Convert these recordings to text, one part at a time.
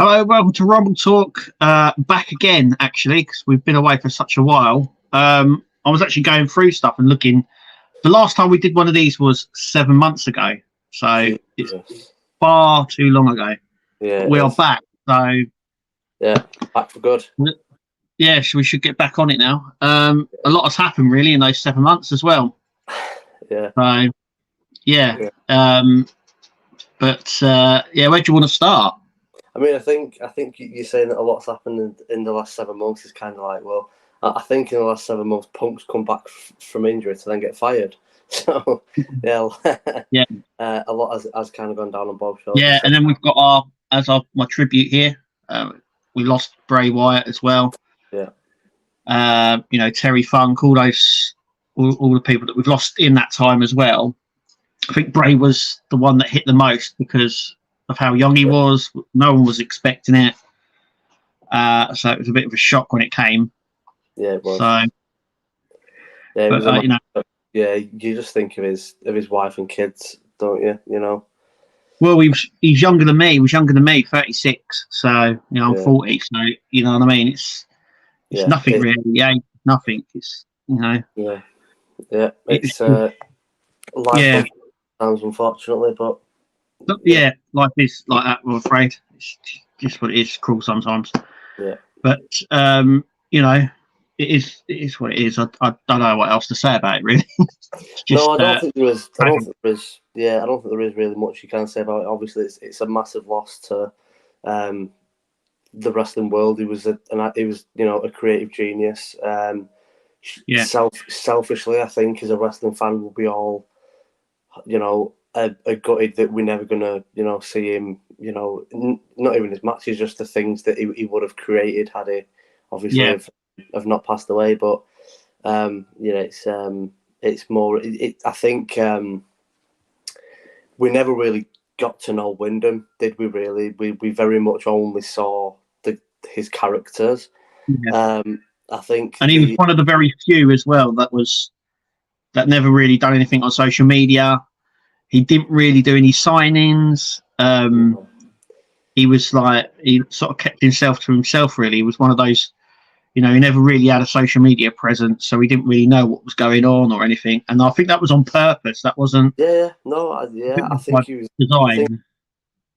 Hello, welcome to Rumble Talk. Back again, actually, because we've been away for such a while. I was actually going through stuff and looking. The last time we did one of these was 7 months ago, so it's far too long ago. Yeah, but we are back, so yeah, back for good. Yeah, so we should get back on it now. A lot has happened really in those 7 months as well. Yeah. So yeah. But where do you want to start? I mean, I think you're saying that a lot's happened in the last 7 months. Is kind of like, well, I think in the last 7 months, Punk's come back from injury to then get fired. So yeah, a lot has kind of gone down on both shoulders. Yeah, and then we've got my tribute here. We lost Bray Wyatt as well. Yeah. Terry Funk, all the people that we've lost in that time as well. I think Bray was the one that hit the most because of how young he was. No one was expecting it. So it was a bit of a shock when it came. Yeah, it was. So, but, yeah, you just think of his wife and kids, don't you? You know. Well, he's younger than me. He was younger than me, 36. So I'm 40. So you know what I mean. It's nothing really. Yeah, nothing. It's Yeah. It's life sometimes, unfortunately, but. Yeah, life is like that. I'm afraid it's just what it is. Cruel sometimes. Yeah. But it is what it is. I don't know what else to say about it really. I don't think there is. I don't think there is really much you can say about it. Obviously, it's a massive loss to the wrestling world. He was a creative genius. Selfishly, I think as a wrestling fan, we'll be all are gutted that we're never gonna see him. Not even his matches, just the things that he would have created had he obviously have not passed away. But it's more. I think we never really got to know Wyndham, did we? Really, we very much only saw his characters. Yeah. I think, and he was one of the very few as well that never really done anything on social media. He didn't really do any signings. He was he sort of kept himself to himself. Really, he was one of those. He never really had a social media presence, so he didn't really know what was going on or anything. And I think that was on purpose. That wasn't. I think he was designed.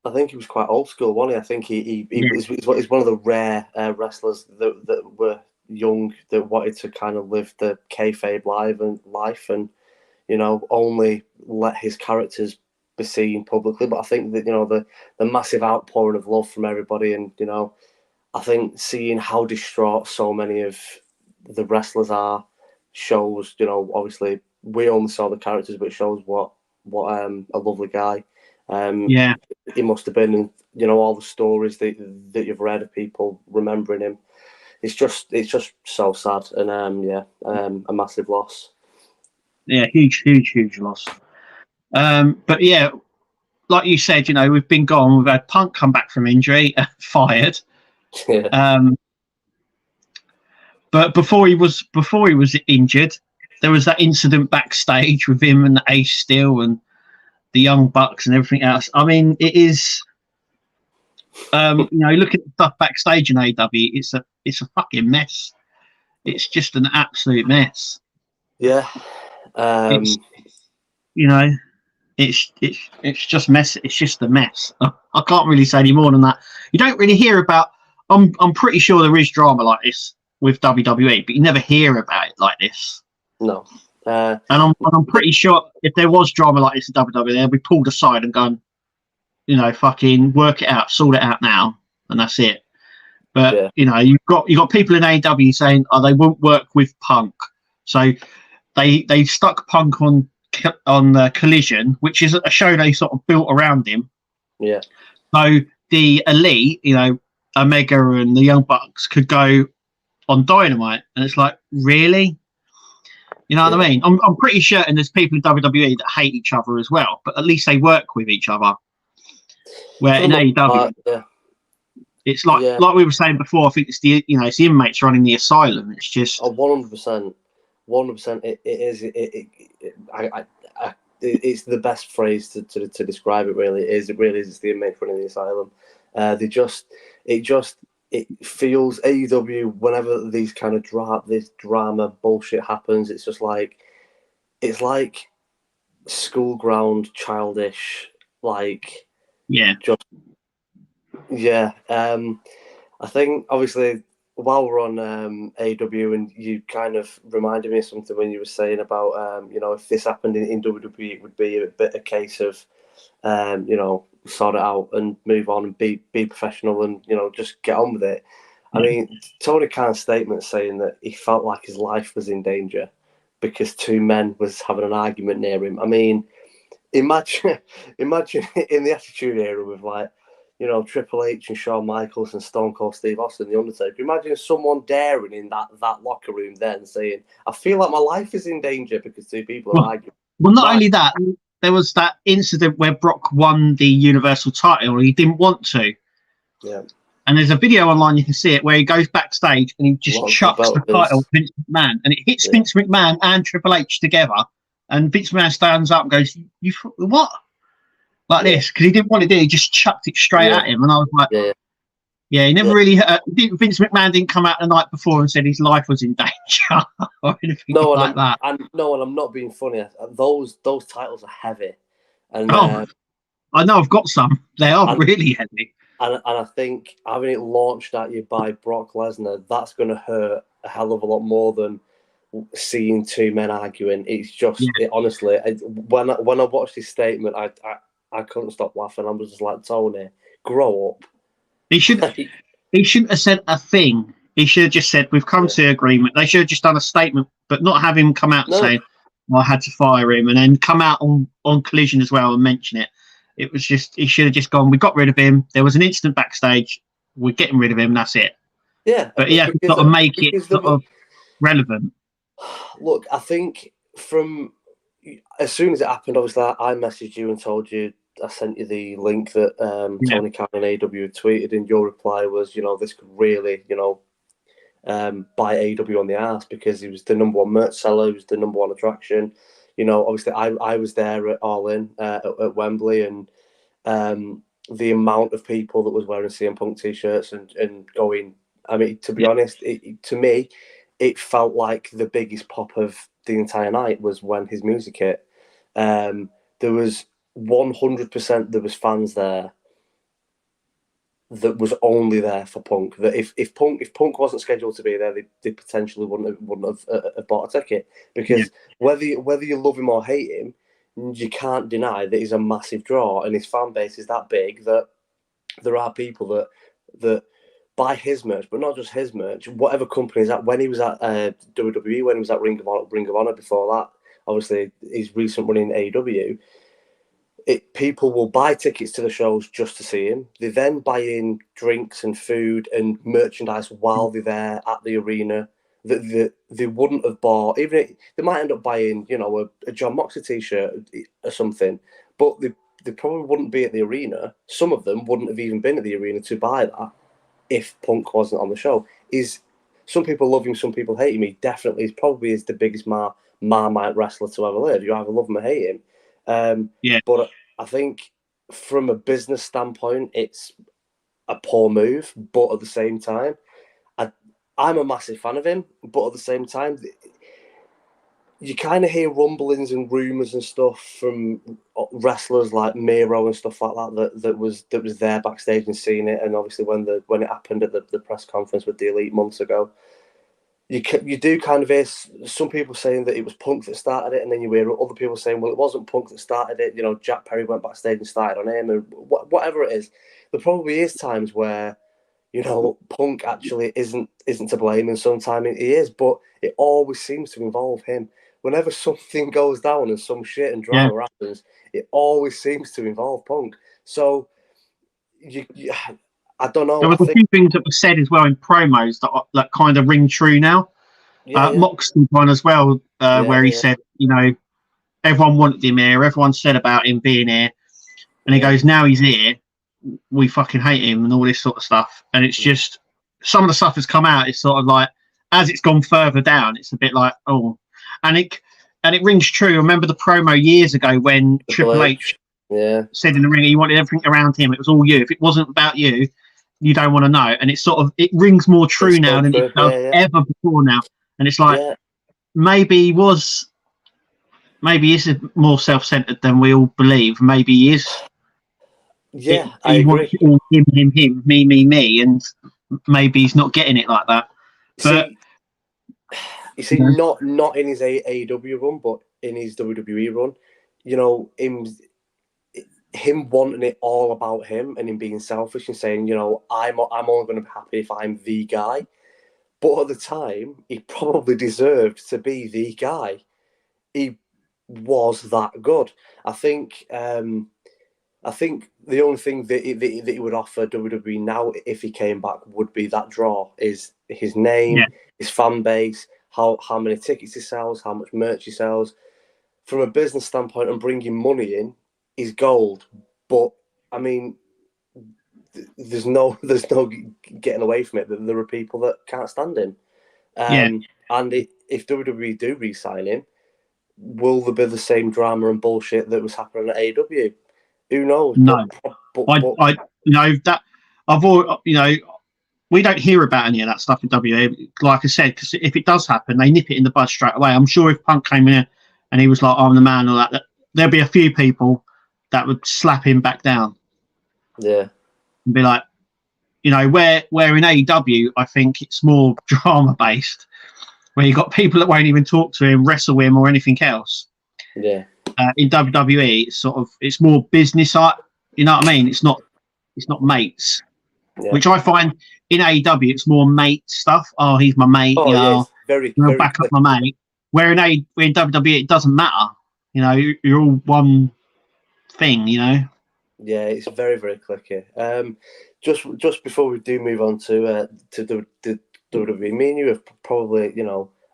I think he was quite old school, wasn't he? I think he's one of the rare wrestlers that were young that wanted to kind of live the kayfabe life and only let his characters be seen publicly. But I think that the massive outpouring of love from everybody, and I think seeing how distraught so many of the wrestlers are shows. Obviously we only saw the characters, but it shows what a lovely guy. He must have been, and all the stories that you've read of people remembering him. It's just so sad, and a massive loss. Yeah, huge loss. But yeah, like you said, we've been gone. We've had Punk come back from injury, fired. Yeah. But before he was injured, there was that incident backstage with him and Ace Steel and the Young Bucks and everything else. I mean, it is. Look at the stuff backstage in AEW. It's a fucking mess. It's just an absolute mess. Yeah. It's just mess. It's just a mess. I can't really say any more than that. You don't really hear about. I'm pretty sure there is drama like this with WWE, but you never hear about it like this. No. And I'm pretty sure if there was drama like this in WWE, they'd be pulled aside and gone, fucking work it out, sort it out now, and that's it. But you've got people in AEW saying, they won't work with Punk, so they stuck Punk on Collision, which is a show they sort of built around him. Yeah. So the Elite, Omega and the Young Bucks could go on Dynamite, and it's like, really? You know what I mean? I'm pretty certain there's people in WWE that hate each other as well, but at least they work with each other. Where in AEW, it's like we were saying before. I think it's the inmates running the asylum. It's just 100%. It is. It's the best phrase to describe it. Really, it really is. It's the inmates running the asylum. It feels AEW whenever these kind of this drama bullshit happens. It's just like it's like school ground childish. Like just yeah. I think obviously while we're on AEW, and you kind of reminded me of something when you were saying about if this happened in WWE, it would be a bit a case of sort it out and move on and be professional and just get on with it. I mean, Tony Khan's statement saying that he felt like his life was in danger because two men was having an argument near him. I mean, imagine in the Attitude Era with Triple H and Shawn Michaels and Stone Cold Steve Austin, The Undertaker. Imagine someone daring in that locker room then saying, "I feel like my life is in danger because two people are arguing." Well, not only that, there was that incident where Brock won the Universal title and he didn't want to. Yeah. And there's a video online, you can see it, where he goes backstage and he just chucks the title at Vince McMahon. And it hits Vince McMahon and Triple H together. And Vince McMahon stands up and goes, "You what?" Like this, because he didn't want to do it. He just chucked it straight at him. And I was like, he never really... Vince McMahon didn't come out the night before and said his life was in danger or anything like that. And I'm not being funny. Those titles are heavy. And I know I've got some. They are really heavy. And I think having it launched at you by Brock Lesnar, that's going to hurt a hell of a lot more than seeing two men arguing. It's just, honestly, when I watched his statement, I couldn't stop laughing. I was just like, Tony, grow up. He shouldn't have said a thing. He should have just said, "We've come to agreement." They should have just done a statement, but not have him come out and say, "I had to fire him," and then come out on Collision as well and mention it. It was just, he should have just gone, "We got rid of him. There was an incident backstage. We're getting rid of him. That's it." Yeah. But he had to sort of make it sort of relevant. Look, I think from as soon as it happened, obviously I messaged you and told you, I sent you the link that Tony Khan and AEW had tweeted, and your reply was, this could really, bite AEW on the ass because he was the number one merch seller, he was the number one attraction. Obviously I was there at All In at Wembley, and the amount of people that was wearing CM Punk t-shirts and going, I mean, to be honest, to me, it felt like the biggest pop of the entire night was when his music hit. There was 100% there was fans there that was only there for Punk. That if Punk wasn't scheduled to be there, they potentially wouldn't have bought a ticket, because whether you love him or hate him, you can't deny that he's a massive draw, and his fan base is that big that there are people that buy his merch, but not just his merch. Whatever company is at, when he was at WWE, when he was at Ring of Honor before that, obviously his recent run in AEW. People will buy tickets to the shows just to see him. They then buy in drinks and food and merchandise while they're there at the arena that they wouldn't have bought. Even they might end up buying, a John Moxley t-shirt or something, but they probably wouldn't be at the arena. Some of them wouldn't have even been at the arena to buy that if Punk wasn't on the show. Some people love him, some people hate him. He definitely is probably the biggest Marmite wrestler to ever live. You either love him or hate him. But I think from a business standpoint, it's a poor move. But at the same time, I'm a massive fan of him. But at the same time, you kind of hear rumblings and rumors and stuff from wrestlers like Miro and stuff like that was there backstage and seeing it. And obviously when it happened at the press conference with the Elite months ago, you do kind of hear some people saying that it was Punk that started it, and then you hear other people saying, well, it wasn't Punk that started it. Jack Perry went backstage and started on him, and whatever it is. There probably is times where, Punk actually isn't to blame, and sometimes he is, but it always seems to involve him. Whenever something goes down and some shit and drama happens, it always seems to involve Punk. So, I don't know. There was a few things that were said as well in promos that kind of ring true now. Moxley one as well, where he said, everyone wanted him here, everyone said about him being here, and he goes, now he's here, we fucking hate him, and all this sort of stuff. And it's just, some of the stuff has come out, it's sort of like, as it's gone further down, it's a bit like, oh, and it rings true. I remember the promo years ago when Triple H said in the ring he wanted everything around him. It was all you. If it wasn't about you, you don't want to know. And it's sort of, it rings more true It's now so than true. it does ever before now. And it's like, maybe he's more self-centered than we all believe. Maybe he is. Yeah, I agree. Wants it all him, me, and maybe he's not getting it like that. But you see, not in his AEW run, but in his WWE run, you know, him wanting it all about him and him being selfish and saying, you know, I'm only going to be happy if I'm the guy. But at the time, he probably deserved to be the guy. He was that good. I think the only thing that he would offer WWE now, if he came back, would be that draw: is his name, his fan base, how many tickets he sells, how much merch he sells. From a business standpoint and bringing money in, is gold. But I mean, there's no getting away from it. There are people that can't stand him. And if WWE do re-sign him, will there be the same drama and bullshit that was happening at AEW? Who knows? No, I that I've all, we don't hear about any of that stuff in WA. Like I said, because if it does happen, they nip it in the bud straight away. I'm sure if Punk came in and he was like, "I'm the man," or that there'd be a few people that would slap him back down. Yeah, and be like, where in AEW, I think it's more drama based, where you got people that won't even talk to him, wrestle him, or anything else. Yeah. In WWE, it's more business. You know what I mean? It's not mates, which I find in AEW it's more mate stuff. Oh, he's my mate. Very back up my mate. Where in WWE it doesn't matter. You're all one thing. Yeah, it's very, very clicky. Just before we do move on to the WWE, me and you have probably,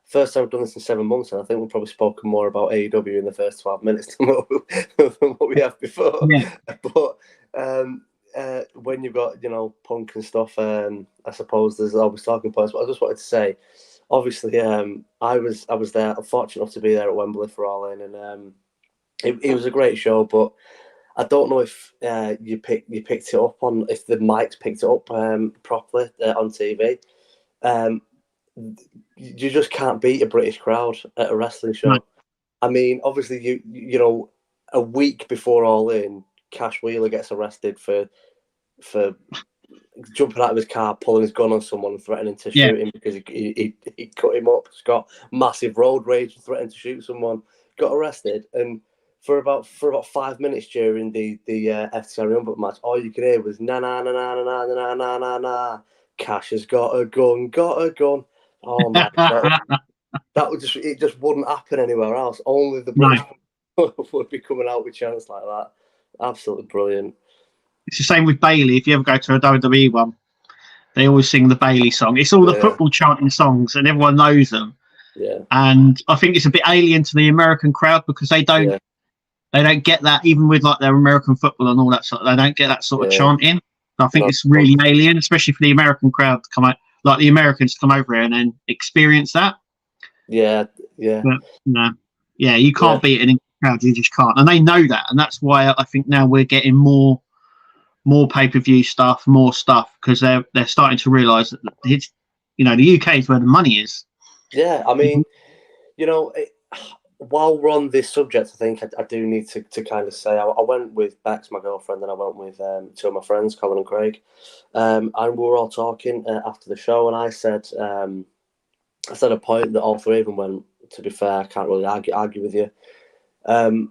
first time I've done this in 7 months, and I think we've probably spoken more about AEW in the first 12 minutes than what we have before. Yeah. But when you've got, Punk and stuff, I suppose there's always talking points. But I just wanted to say, obviously, I was there, fortunate enough to be there at Wembley for All In, and it was a great show, but I don't know if you picked it up on, if the mics picked it up properly on TV. You just can't beat a British crowd at a wrestling show. Right. I mean, obviously, you a week before All In, Cash Wheeler gets arrested for jumping out of his car, pulling his gun on someone, and threatening to shoot him because he cut him up. He's got massive road rage, threatening to shoot someone. Got arrested, and for about 5 minutes during the FTR Unbooked match, all you could hear was na na na na na na na na na. Cash has got a gun. Oh my god, it just wouldn't happen anywhere else. Only the British would be coming out with chants like that. Absolutely brilliant. It's the same with Bailey. If you ever go to a WWE one, they always sing the Bailey song. It's all the football chanting songs, and everyone knows them. Yeah. And I think it's a bit alien to the American crowd because they don't get that, even with like their American football and all that sort. They don't get that sort of chanting. I think it's really alien, especially for the American crowd to come out, like the Americans to come over here and then experience that. Yeah. But, you can't beat an English crowd. You just can't, and they know that, and that's why I think now we're getting more pay-per-view stuff, more stuff, because they're starting to realise that it's, the UK is where the money is. Yeah, I mean, while we're on this subject, I think I do need to kind of say I went with Bex, my girlfriend, and I went with two of my friends, Colin and Craig, and we were all talking after the show, and I said a point that all three of them went. To be fair, I can't really argue with you. And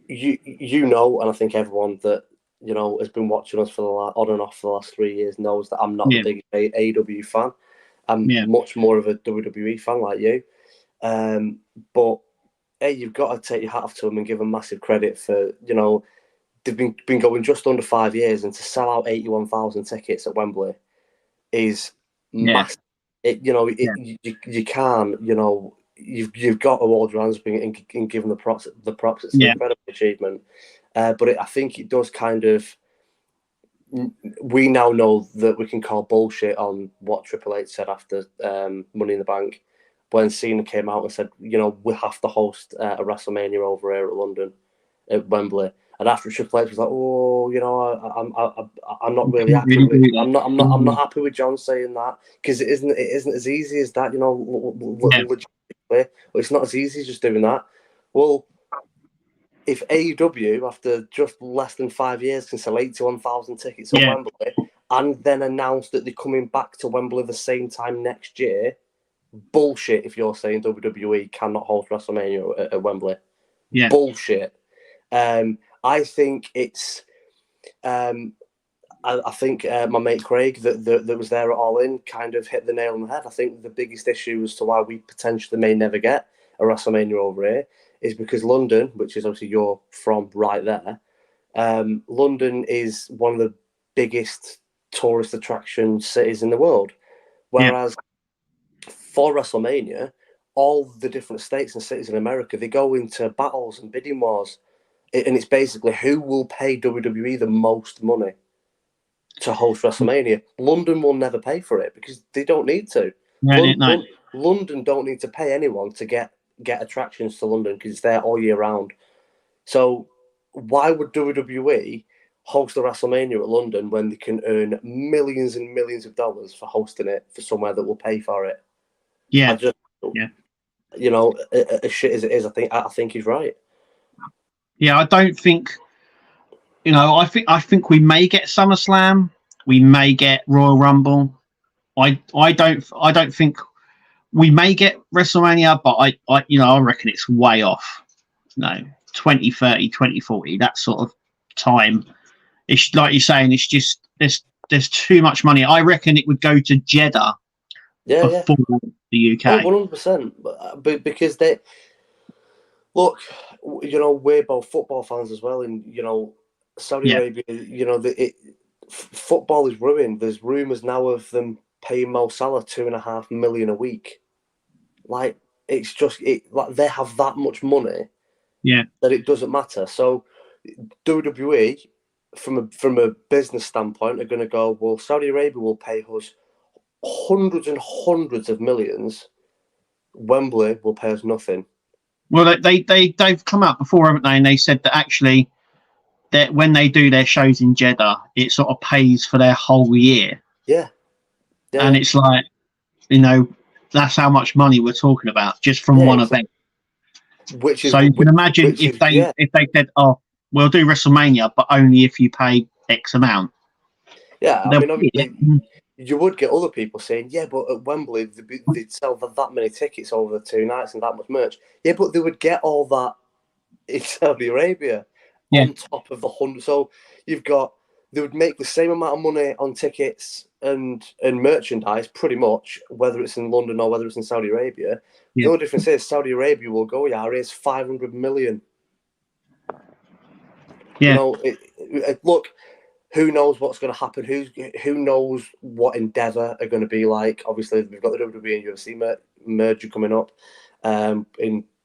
I think everyone that has been watching us on and off for the last 3 years knows that I'm not a big AEW fan. I'm much more of a WWE fan like you. But hey, you've got to take your hat off to them and give them massive credit for, they've been going just under 5 years, and to sell out 81,000 tickets at Wembley is massive. You can, you've got to hold your hands up and give them the props. It's an incredible achievement. But I think it does kind of. We now know that we can call bullshit on what Triple H said after Money in the Bank, when Cena came out and said, we have to host a WrestleMania over here at London, at Wembley. And after Triple H was like, "Oh, you know, I'm not really Couldn't happy really with do that. I'm not happy with John saying that, because it isn't as easy as that, you know, Yeah. legitimately. Well, it's not as easy as just doing that. Well, if AEW, after just less than 5 years, can sell 81,000 tickets at Yeah. Wembley, and then announce that they're coming back to Wembley the same time next year, bullshit if you're saying WWE cannot host WrestleMania at Wembley. Yeah. Bullshit. I think it's. I think my mate Craig that was there at All In kind of hit the nail on the head. I think the biggest issue as to why we potentially may never get a WrestleMania over here is because London, which is obviously you're from right there, London is one of the biggest tourist attraction cities in the world. Whereas for WrestleMania, all the different states and cities in America, they go into battles and bidding wars. And it's basically who will pay WWE the most money to host WrestleMania. London will never pay for it because they don't need to. No. London don't need to pay anyone to get attractions to London because it's there all year round. So why would WWE host a WrestleMania at London when they can earn millions and millions of dollars for hosting it for somewhere that will pay for it? Yeah. You know, as shit as it is, I think he's right. Yeah, I don't think. You know, I think we may get SummerSlam. We may get Royal Rumble. I don't think we may get WrestleMania, but I reckon it's way off. No, 2030, 2040, that sort of time. It's like you're saying, it's just there's too much money. I reckon it would go to Jeddah before the UK. 100%. But because they look, you know, we're both football fans as well, and you know, Saudi Arabia, you know, football is ruined. There's rumours now of them paying Mo Salah $2.5 million a week. Like it's just like they have that much money, that it doesn't matter. So WWE, from a business standpoint, are going to go, well, Saudi Arabia will pay us hundreds and hundreds of millions. Wembley will pay us nothing. Well, they've come out before, haven't they? And they said that actually, that when they do their shows in Jeddah, it sort of pays for their whole year. Yeah. And it's like, you know, that's how much money we're talking about just from one event. So you can imagine if they said, "Oh, we'll do WrestleMania, but only if you pay X amount." Yeah, I mean, obviously, you would get other people saying, "Yeah, but at Wembley they'd sell that many tickets over the 2 nights and that much merch." Yeah, but they would get all that in Saudi Arabia on top of the 100. So they would make the same amount of money on tickets and merchandise, pretty much, whether it's in London or whether it's in Saudi Arabia. The only difference is Saudi Arabia will go, here's 500 million. Yeah. You know, look, who knows what's going to happen? Who knows what Endeavour are going to be like? Obviously, we've got the WWE and UFC merger coming up.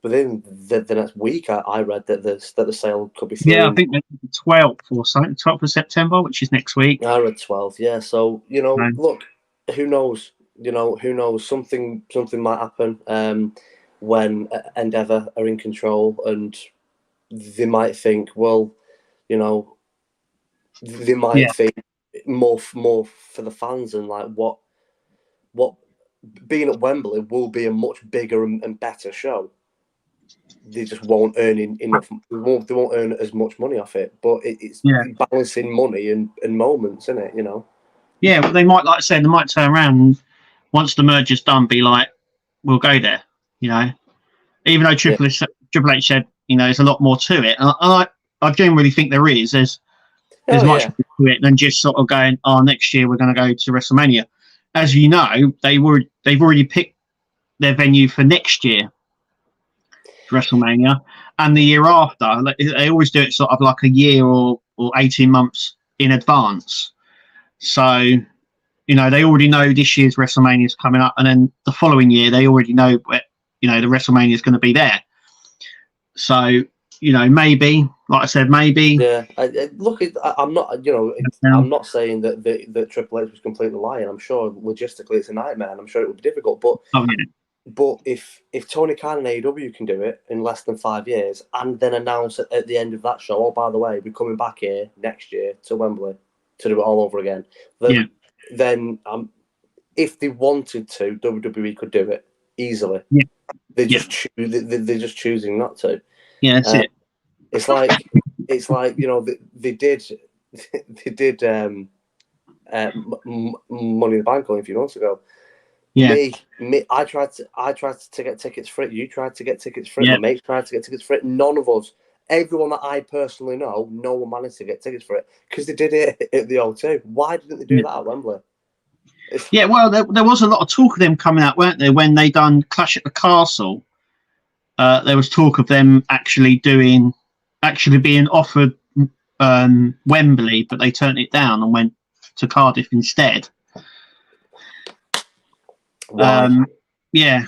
Within the next week, I read that the sale could be through. Yeah, I think the 12th or something, 12th of September, which is next week. I read 12. Yeah, so you know, look, who knows? You know, who knows? Something might happen when Endeavour are in control, and they might think, well, you know, they might think more for the fans, and like what being at Wembley will be a much bigger and better show. They just won't earn enough. They won't earn as much money off it. But it's balancing money and moments, isn't it? You know. Yeah, but they might, like I said, they might turn around and once the merger's done, be like, "We'll go there." You know, even though Triple H said, you know, there's a lot more to it, and I generally think there is. There's much more to it than just sort of going, "Oh, next year we're going to go to WrestleMania." As you know, they've already picked their venue for next year. WrestleMania and the year after. They always do it sort of like a year or 18 months in advance. So, you know, they already know this year's WrestleMania is coming up, and then the following year they already know where, you know, the WrestleMania is going to be there. So, you know, maybe, like I said, maybe. Yeah, look, I'm not, you know, I'm not saying that Triple H was completely lying. I'm sure logistically it's a nightmare, and I'm sure it would be difficult. But But if Tony Khan and AEW can do it in less than 5 years, and then announce at the end of that show, oh, by the way, we're coming back here next year to Wembley to do it all over again, then if they wanted to, WWE could do it easily. Yeah. They're just choosing not to. Yeah, that's it. It's like you know they did Money in the Bank only a few months ago. Yeah. Me, I tried to get tickets for it. You tried to get tickets for it. My mate tried to get tickets for it. None of us, everyone that I personally know, no one managed to get tickets for it because they did it at the O2. Why didn't they do that at Wembley? Yeah, well, there was a lot of talk of them coming out, weren't there? When they done Clash at the Castle, there was talk of them actually being offered Wembley, but they turned it down and went to Cardiff instead. Wow. Yeah,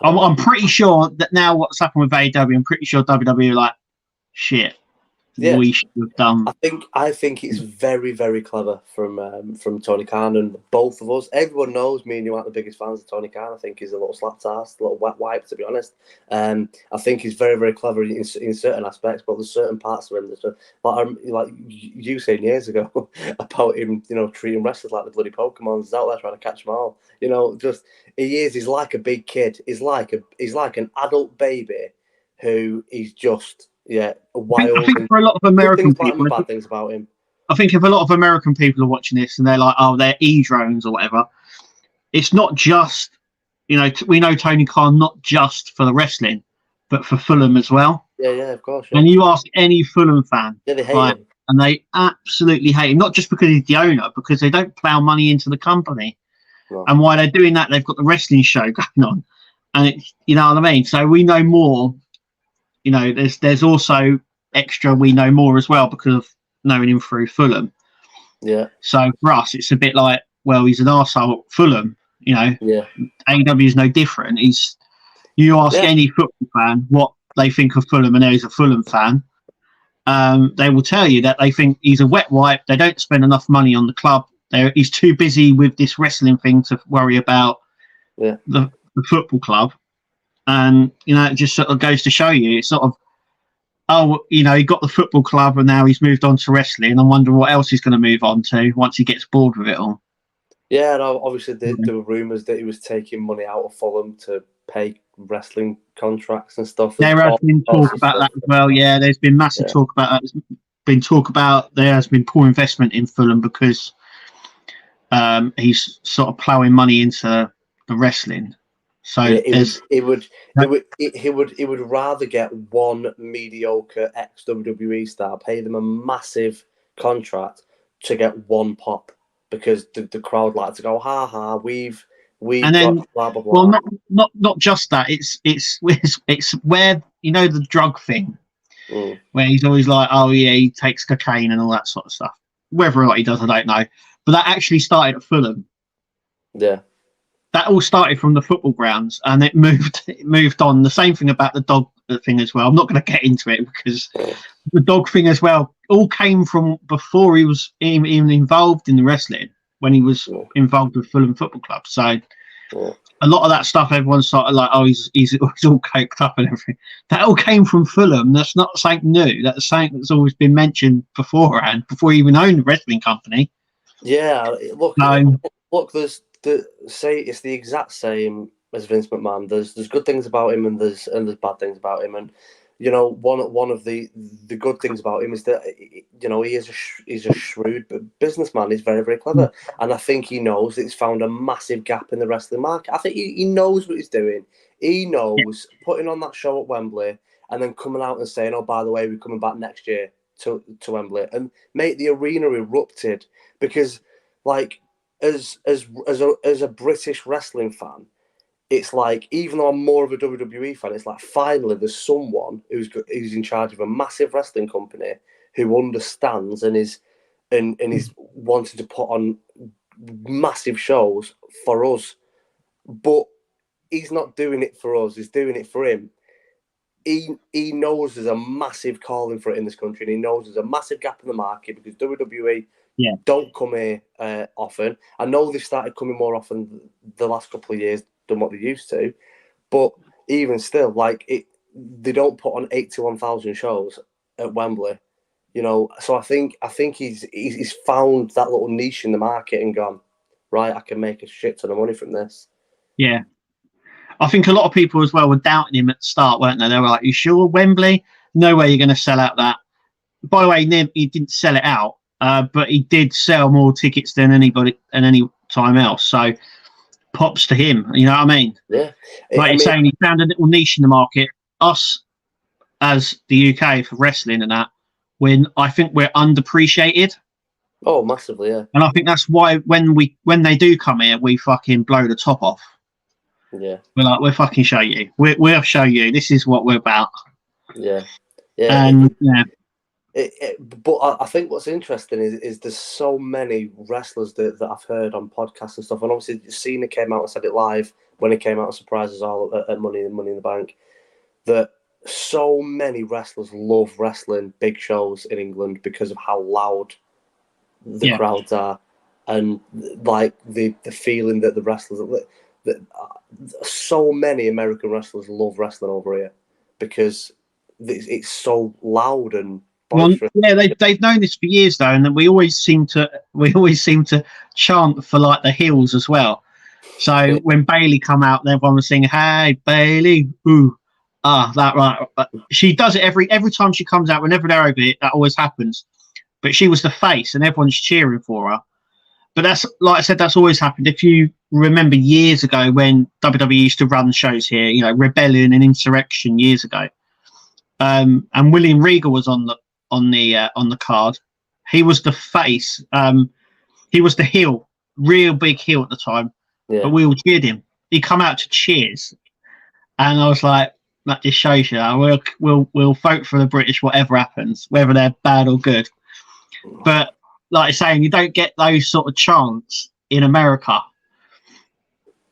I'm pretty sure that now what's happened with AEW, I'm pretty sure WWE are like, shit. Yeah. We should have done. I think it's very, very clever from Tony Khan and both of us. Everyone knows me and you aren't the biggest fans of Tony Khan. I think he's a little slap ass, a little wet wipe, to be honest. I think he's very, very clever in certain aspects, but there's certain parts of him that, like you saying years ago about him, treating wrestlers like the bloody Pokemon. He's out there trying to catch them all. He's like a big kid. He's like an adult baby who is just. Yeah, wild. I think for a lot of American people, bad things about him. I think if a lot of American people are watching this and they're like, "Oh, they're e-drones or whatever," it's not just, we know Tony Khan not just for the wrestling, but for Fulham as well. Yeah, of course. Yeah. And you ask any Fulham fan, they hate him, and they absolutely hate him. Not just because he's the owner, because they don't plough money into the company. No. And while they're doing that, they've got the wrestling show going on, and you know what I mean. So we know more. There's also extra we know more as well because of knowing him through Fulham. Yeah. So for us, it's a bit like, well, he's an arsehole at Fulham. Yeah. AEW is no different. You ask any football fan what they think of Fulham, and he's a Fulham fan. They will tell you that they think he's a wet wipe. They don't spend enough money on the club. He's too busy with this wrestling thing to worry about the football club. And, it just sort of goes to show you, it's sort of, he got the football club and now he's moved on to wrestling. I wonder what else he's going to move on to once he gets bored with it all. Yeah, and obviously there were rumours that he was taking money out of Fulham to pay wrestling contracts and stuff. There has been talk about that as well. Yeah, there's been massive talk about that. There's been talk about there has been poor investment in Fulham because he's sort of ploughing money into the wrestling. So he would rather get one mediocre ex WWE star, pay them a massive contract to get one pop because the crowd like to go, ha ha, we've and then got blah blah blah. Well, not just that. It's where the drug thing, where he's always like, oh yeah, he takes cocaine and all that sort of stuff. Whether or not he does, I don't know. But that actually started at Fulham. Yeah. That all started from the football grounds, and it moved on. The same thing about the dog thing as well. I'm not going to get into it because the dog thing as well all came from before he was even involved in the wrestling, when he was involved with Fulham Football Club. So a lot of that stuff, everyone's sort of like, oh, he's all coked up and everything. That all came from Fulham. That's not something new. That's something that's always been mentioned beforehand, before he even owned the wrestling company. Yeah, look, there's. It's the exact same as Vince McMahon. There's good things about him and there's bad things about him. And one of the good things about him is that he's a shrewd businessman. He's very, very clever, and I think he knows that he's found a massive gap in the wrestling market. I think he knows what he's doing. He knows putting on that show at Wembley and then coming out and saying, "Oh, by the way, we're coming back next year to Wembley," and mate, the arena erupted because like. As a British wrestling fan, it's like, even though I'm more of a WWE fan, it's like finally there's someone who's in charge of a massive wrestling company who understands and is wanting to put on massive shows for us. But he's not doing it for us; he's doing it for him. He knows there's a massive calling for it in this country, and he knows there's a massive gap in the market because WWE. Don't come here often. I know they've started coming more often the last couple of years. than what they used to. But even still, like they don't put on 81,000 shows at Wembley, you know. So I think he's found that little niche in the market and gone, right, I can make a shit ton of money from this. Yeah. I think a lot of people as well were doubting him at the start, weren't they? They were like, "You sure, Wembley? No way you're going to sell out that." By the way, he didn't sell it out, but he did sell more tickets than anybody and any time else. So, props to him. You know what I mean? Yeah. Like you're saying, he found a little niche in the market. Us, as the UK for wrestling and that, when I think we're underappreciated. Oh, massively, yeah. And I think that's why when they do come here, we fucking blow the top off. Yeah. We're like, we'll fucking show you. We'll show you. This is what we're about. Yeah. Yeah. And yeah. But I think what's interesting is there's so many wrestlers that I've heard on podcasts and stuff, and obviously Cena came out and said it live when he came out and surprised us all at Money in the Bank, that so many wrestlers love wrestling big shows in England because of how loud the crowds are, and like the feeling that the wrestlers that so many American wrestlers love wrestling over here because it's so loud and well, yeah, they've known this for years though, and we always seem to chant for like the heels as well. So when Bailey come out, everyone was singing, "Hey Bailey, ooh, that right." She does it every time she comes out. Whenever they're over it, that always happens. But she was the face, and everyone's cheering for her. But that's, like I said, that's always happened. If you remember years ago when WWE used to run shows here, you know, Rebellion and Insurrection years ago, and William Regal was on the card. He was the face. He was the heel, real big heel at the time. Yeah. But we all cheered him. He come out to cheers, and I was like, "That just shows you. We'll vote for the British, whatever happens, whether they're bad or good." But like you're saying, you don't get those sort of chants in America.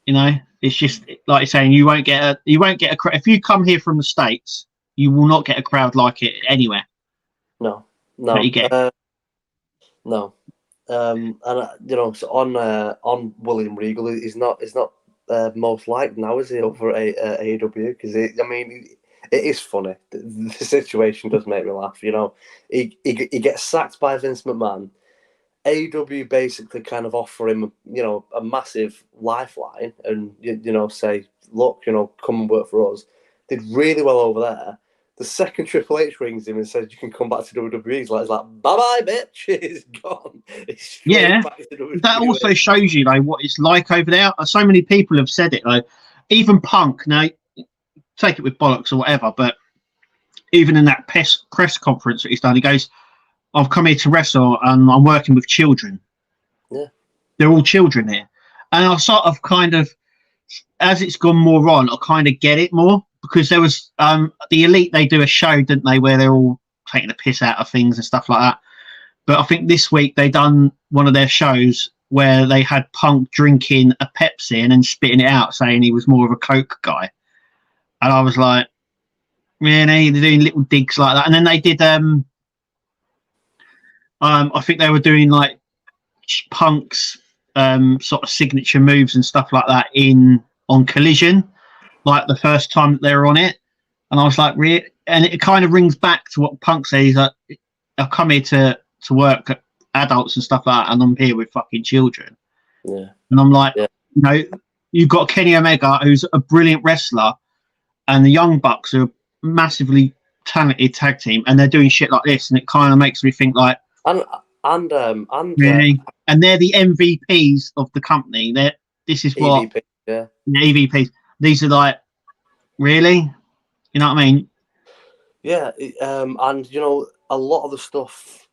You know, it's just like you're saying, you won't get a if you come here from the States, you will not get a crowd like it anywhere. No. That you get. No. And you know, so on William Regal, he's not most liked now, is he, over AEW? Because it is funny. The situation does make me laugh. You know, he gets sacked by Vince McMahon. AEW basically kind of offer him, you know, a massive lifeline, and you know, say, look, you know, come and work for us. Did really well over there. The second Triple H rings him and says, "You can come back to WWE." He's like, "Bye bye, bitch." He's gone. Yeah, that also shows you like what it's like over there. So many people have said it. Like even Punk. Now, take it with bollocks or whatever, but even in that press conference that he's done, he goes, "I've come here to wrestle, and I'm working with children. Yeah, they're all children here." And I sort of kind of, as it's gone more on, I kind of get it more. Because there was the Elite, they do a show, didn't they, where they're all taking the piss out of things and stuff like that. But I think this week they done one of their shows where they had Punk drinking a Pepsi and then spitting it out, saying he was more of a Coke guy. And I was like, really? They're doing little digs like that. And then they did, I think they were doing like Punk's sort of signature moves and stuff like that on Collision. Like the first time that they were on it, and I was like, really? And it kind of rings back to what Punk says. That I've come here to work at adults and stuff like that, and I'm here with fucking children. Yeah. And I'm like, you know, you've got Kenny Omega, who's a brilliant wrestler, and the Young Bucks are a massively talented tag team, and they're doing shit like this, and it kind of makes me think like, and really, and they're the MVPs of the company. This is what EVP, yeah, EVPs. These are like, really? You know what I mean? Yeah, and you know, a lot of the stuff,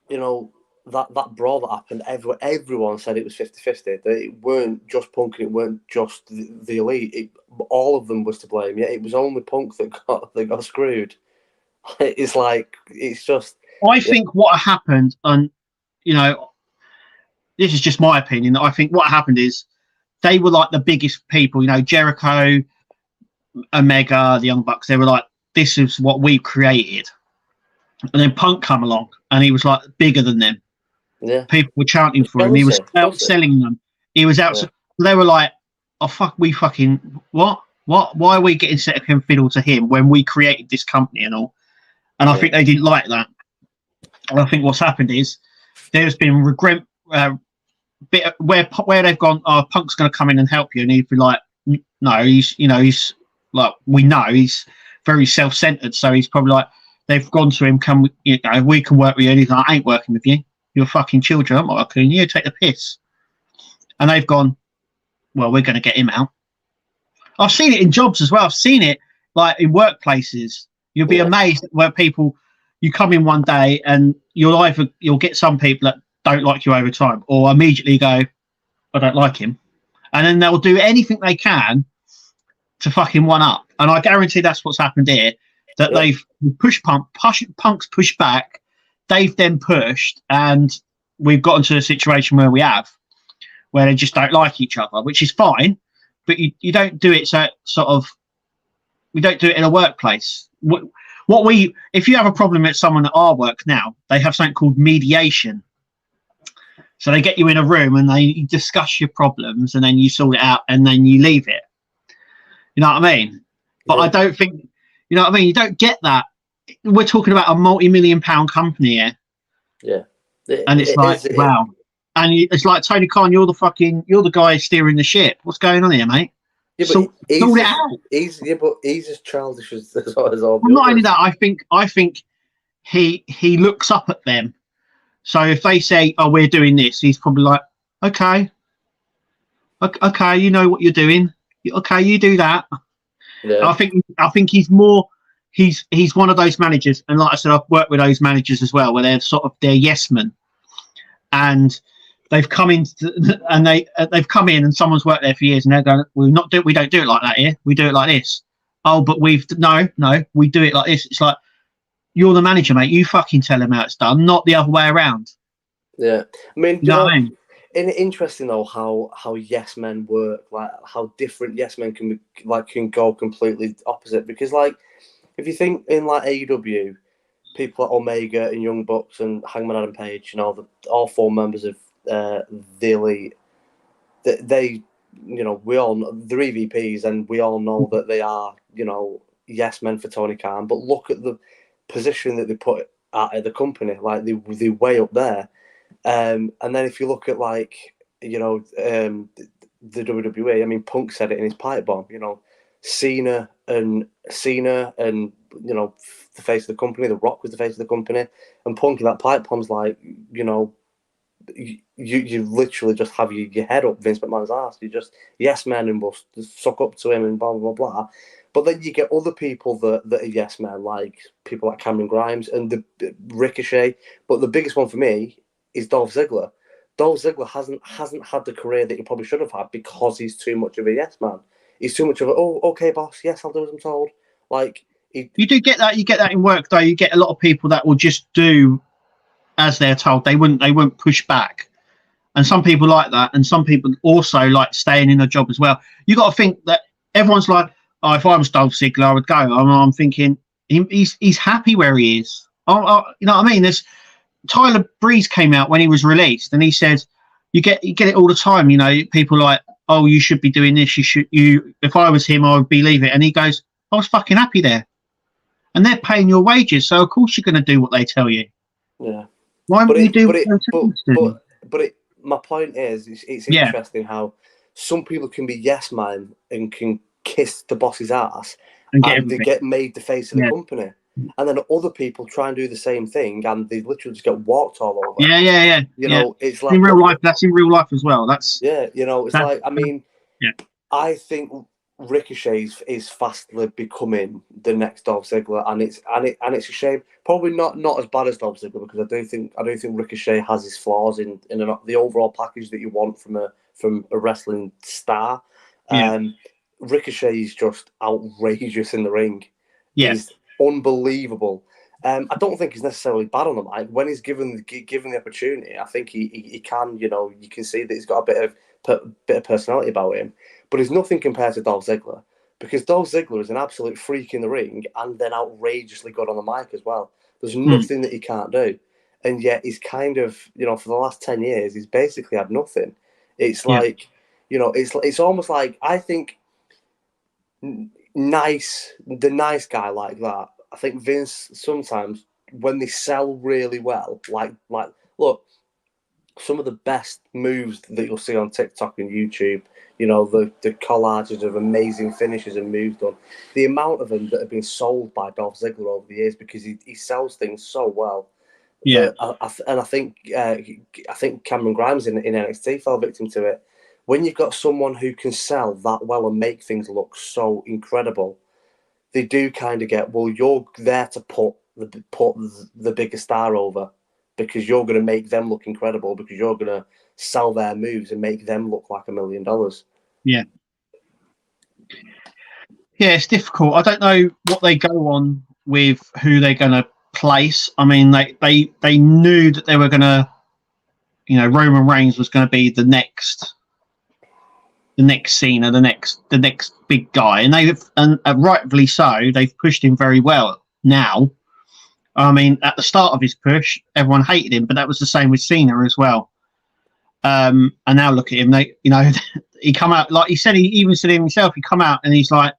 you know, that brawl that happened, everyone said it was 50-50. It weren't just Punk and it weren't just the Elite. All of them was to blame. Yeah, it was only Punk that got screwed. It's like, it's just... I think what happened, and, you know, this is just my opinion, I think what happened is, they were like the biggest people, you know, Jericho, Omega, the Young Bucks. They were like, this is what we created. And then Punk come along, and he was like bigger than them. Yeah, people were chanting for him. He was outselling them. He was out. Yeah. They were like, oh fuck, we fucking what? Why are we getting second fiddle to him when we created this company and all? And I think they didn't like that. And I think what's happened is there's been regret bit where they've gone. Oh, Punk's going to come in and help you, and he'd be like, no, he's like, we know he's very self-centered, so he's probably like, they've gone to him, can we, we can work with you, and he's like, I ain't working with you. You're fucking children. I'm not working. You take the piss. And they've gone, well, we're going to get him out. I've seen it in jobs as well. I've seen it like in workplaces. You'll be amazed where people, you come in one day and you'll get some people that don't like you over time, or immediately go, I don't like him. And then they'll do anything they can to fucking one up. And I guarantee that's what's happened here, that they've pushed Punk's pushed back, they've then pushed, and we've gotten to a situation where where they just don't like each other, which is fine, but you don't do it we don't do it in a workplace. If you have a problem with someone at our work now, they have something called mediation. So they get you in a room and they discuss your problems, and then you sort it out, and then you leave it. You know what I mean? But I don't think, you know what I mean? You don't get that. We're talking about a multi-million-pound company here. Yeah. And it's wow. And it's like, Tony Khan, you're the guy steering the ship. What's going on here, mate? Yeah, but sort it out. He's as childish as all. Well, not only that, I think he looks up at them. So if they say, "Oh, we're doing this," he's probably like, "Okay, you know what you're doing. Okay, you do that." Yeah. I think he's more. He's one of those managers, and like I said, I've worked with those managers as well, where they're yes men, and they've come in and they've come in, and someone's worked there for years, and they're going, we don't do it like that here. We do it like this. Oh, but we do it like this. It's like, you're the manager, mate. You fucking tell him how it's done, not the other way around. Yeah, I mean, you know what I mean? Interesting though how yes men work, like how different yes men can go completely opposite. Because like, if you think in like AEW, people like Omega and Young Bucks and Hangman Adam Page, all four members of the Elite, they we all know, they're EVPs, and we all know that they are yes men for Tony Khan. But look at the position that they put at the company, like they way up there. And then if you look at like the WWE, I mean, Punk said it in his pipe bomb. Cena and the face of the company. The Rock was the face of the company, and Punk in that pipe bomb's like you literally just have your head up Vince McMahon's ass. You just yes men and will suck up to him and blah blah blah. But then you get other people that are yes men, like people like Cameron Grimes and the Ricochet. But the biggest one for me is Dolph Ziggler. Dolph Ziggler hasn't had the career that he probably should have had because he's too much of a yes man. He's too much of a, oh, okay, boss, yes, I'll do as I'm told. Like you do get that. You get that in work, though. You get a lot of people that will just do as they're told. They wouldn't push back. And some people like that, and some people also like staying in a job as well. You got to think that everyone's like, oh, if I was Dolph Ziggler, I would go. I'm thinking he's happy where he is. You know what I mean? There's Tyler Breeze came out when he was released, and he said, you get it all the time. People like, oh, you should be doing this. If I was him, I would believe it. And he goes, I was fucking happy there, and they're paying your wages, so of course you're going to do what they tell you. Yeah. Why would you do what they tell you? But my point is, it's interesting how some people can be yes man and can kiss the boss's ass, and they get made the face of the company. And then other people try and do the same thing, and they literally just get walked all over. Yeah. It's like in real life. That's in real life as well. It's like, I mean, I think Ricochet is fastly becoming the next Dolph Ziggler, and it's a shame. Probably not as bad as Dolph Ziggler, because I do think Ricochet has his flaws in the overall package that you want from a wrestling star. Ricochet is just outrageous in the ring. Yes. He's unbelievable. I don't think he's necessarily bad on the mic. When he's given the opportunity, I think he can. You can see that he's got a bit of personality about him. But he's nothing compared to Dolph Ziggler, because Dolph Ziggler is an absolute freak in the ring and then outrageously good on the mic as well. There's nothing that he can't do, and yet he's kind of for the last 10 years he's basically had nothing. It's like You know, it's almost like, I think the nice guy like that. I think Vince sometimes, when they sell really well, like look, some of the best moves that you'll see on TikTok and YouTube, you know, the collages of amazing finishes and moves done, the amount of them that have been sold by Dolph Ziggler over the years, because he sells things so well. Yeah. I think Cameron Grimes in NXT fell victim to it. When you've got someone who can sell that well and make things look so incredible, they do kind of get, well, you're there to put the bigger star over, because you're going to make them look incredible, because you're going to sell their moves and make them look like $1 million. Yeah. Yeah, it's difficult. I don't know what they go on with, who they're going to place. I mean, they knew that they were going to, you know, Roman Reigns was going to be the next Cena, the next big guy, and rightfully so. They've pushed him very well now. I mean, at the start of his push, everyone hated him, but that was the same with Cena as well. And now look at him. He come out, like he said, he even said it himself. He come out and he's like,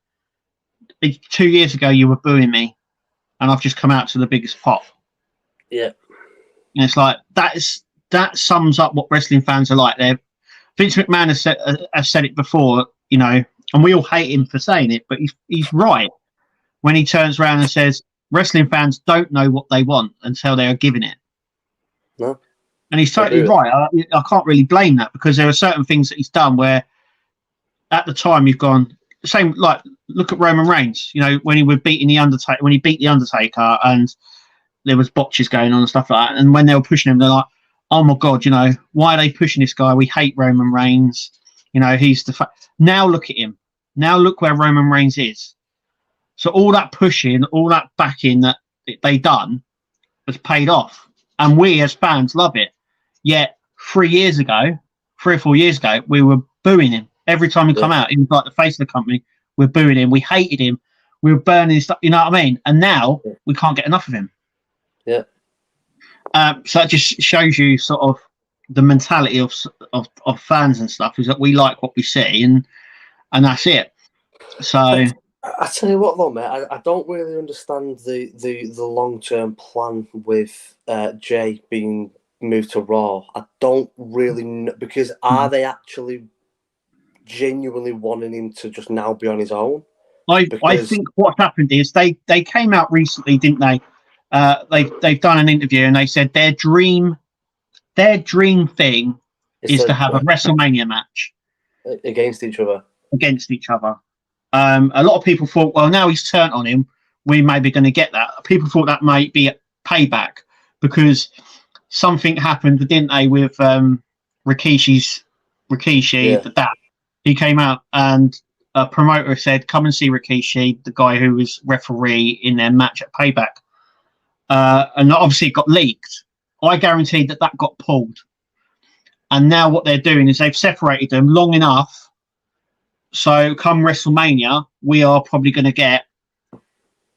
2 years ago you were booing me, and I've just come out to the biggest pop. Yeah, and it's like that sums up what wrestling fans are like. Vince McMahon has said it before, you know, and we all hate him for saying it, but he's right when he turns around and says wrestling fans don't know what they want until they are given it. No. And he's totally right. I can't really blame that, because there are certain things that he's done where at the time you've gone, same, like, look at Roman Reigns, you know, when he was beating the Undertaker, when he beat the Undertaker and there was botches going on and stuff like that. And when they were pushing him, they're like, oh my God, you know, why are they pushing this guy? We hate Roman Reigns. You know, he's now look at him. Now look where Roman Reigns is. So all that pushing, all that backing that they done has paid off. And we as fans love it. Yet 3 or 4 years ago, we were booing him. Every time he come out, he was like the face of the company. We're booing him. We hated him. We were burning his stuff. You know what I mean? And now we can't get enough of him. Yeah. So that just shows you sort of the mentality of fans and stuff, is that we like what we see, and that's it. So I tell you what, though, mate, I don't really understand the long-term plan with Jay being moved to Raw. I don't really know, because are they actually genuinely wanting him to just now be on his own? I think what happened is they came out recently, didn't they? They've done an interview and they said their dream thing is to have a WrestleMania match against each other. A lot of people thought, well, now he's turned on him, we may be going to get that. People thought that might be a payback, because something happened, didn't they, with Rikishi. Yeah. That he came out and a promoter said, come and see Rikishi, the guy who was referee in their match at Payback. And obviously it got leaked. I guarantee that got pulled. And now what they're doing is they've separated them long enough. So come WrestleMania, we are probably going to get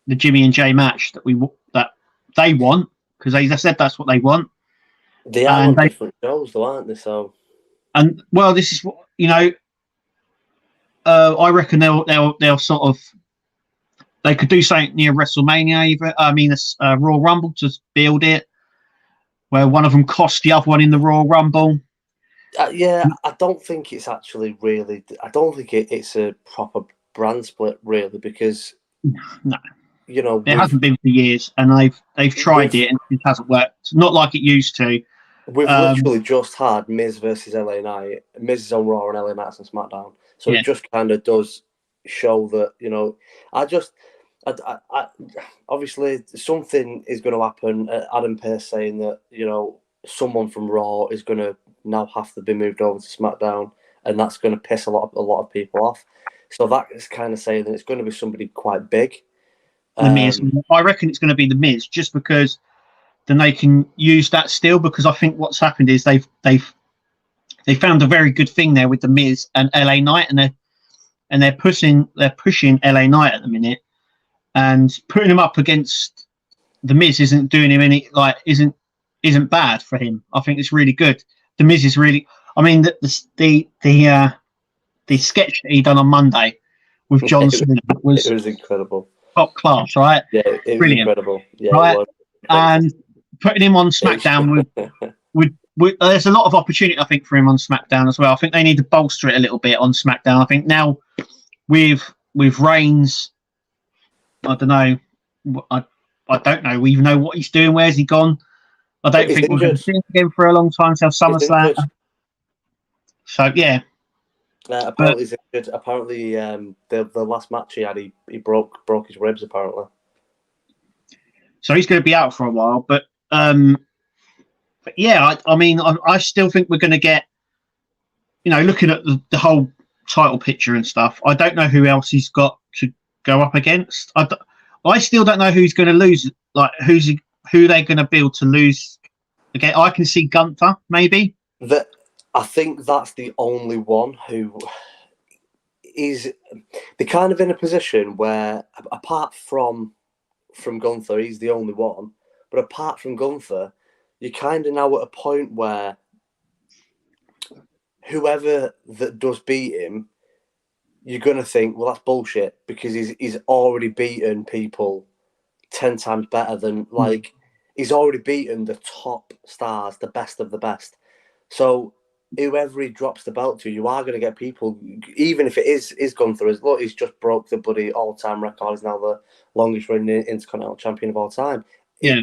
the Jimmy and Jay match that they want, because they said that's what they want. They are on different shows, though, aren't they? So, and well, this is what, you know. I reckon they'll sort of, they could do something near WrestleMania, either. I mean, a Royal Rumble to build it, where one of them cost the other one in the Royal Rumble. Yeah, I don't think it's actually really. I don't think it's a proper brand split, really, because no, you know, it hasn't been for years, and they've tried it and it hasn't worked. It's not like it used to. We've literally just had Miz versus LA Knight. Miz is on Raw and LA Knight's on SmackDown, so it just kind of does show that, you know. I obviously something is going to happen. Adam Pearce saying that, you know, someone from Raw is going to now have to be moved over to SmackDown, and that's going to piss a lot of people off. So that is kind of saying that it's going to be somebody quite big. The Miz. I reckon it's going to be the Miz, just because then they can use that still. Because I think what's happened is they found a very good thing there with the Miz and LA Knight, and they're pushing LA Knight at the minute, and putting him up against the Miz isn't doing him any, like, isn't bad for him. I think it's really good. The Miz is really, I mean, the the sketch that he done on Monday with John Cena was It was incredible. top class, right? Yeah, it was Brilliant, incredible. Yeah, right? it was. And putting him on SmackDown would there's a lot of opportunity, I think, for him on SmackDown as well. I think they need to bolster it a little bit on SmackDown. I think now with Reigns, I don't know. I don't know. We even know what he's doing. Where's he gone? I don't think we're going to see him again for a long time till SummerSlam. So yeah. Apparently he's injured. Apparently, the last match he had, he broke his ribs. Apparently. So he's going to be out for a while. But yeah, I mean, I still think we're going to get. You know, looking at the whole title picture and stuff, I don't know who else he's got to go up against. I still don't know who's going to lose. Like who they're going to build to lose again. I can see Gunther maybe. I think that's the only one who is. They're kind of in a position where, apart from Gunther, he's the only one. But apart from Gunther, you're kind of now at a point where whoever that does beat him, you're gonna think, well, that's bullshit because he's already beaten people 10 times better than like he's already beaten the top stars, the best of the best. So whoever he drops the belt to, you are going to get people, even if it is Gunther, look, he's just broke the bloody all-time record. He's now the longest reigning Intercontinental Champion of all time. Yeah.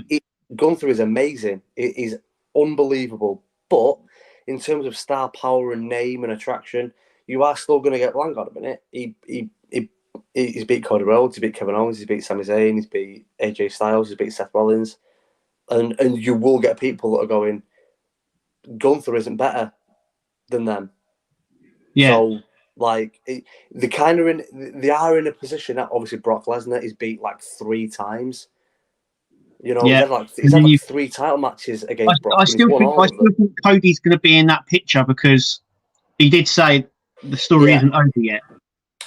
Gunther is amazing. It is unbelievable. But in terms of star power and name and attraction, you are still going to get, well, hang on a minute. He's beat Cody Rhodes, he's beat Kevin Owens, he's beat Sami Zayn, he's beat AJ Styles, he's beat Seth Rollins. And you will get people that are going, Gunther isn't better than them. Yeah. So, like, they are in a position that obviously Brock Lesnar is beat like 3 times. You know, yeah. he's had like 3 title matches against Brock. I still think Cody's going to be in that picture because he did say the story isn't over yet.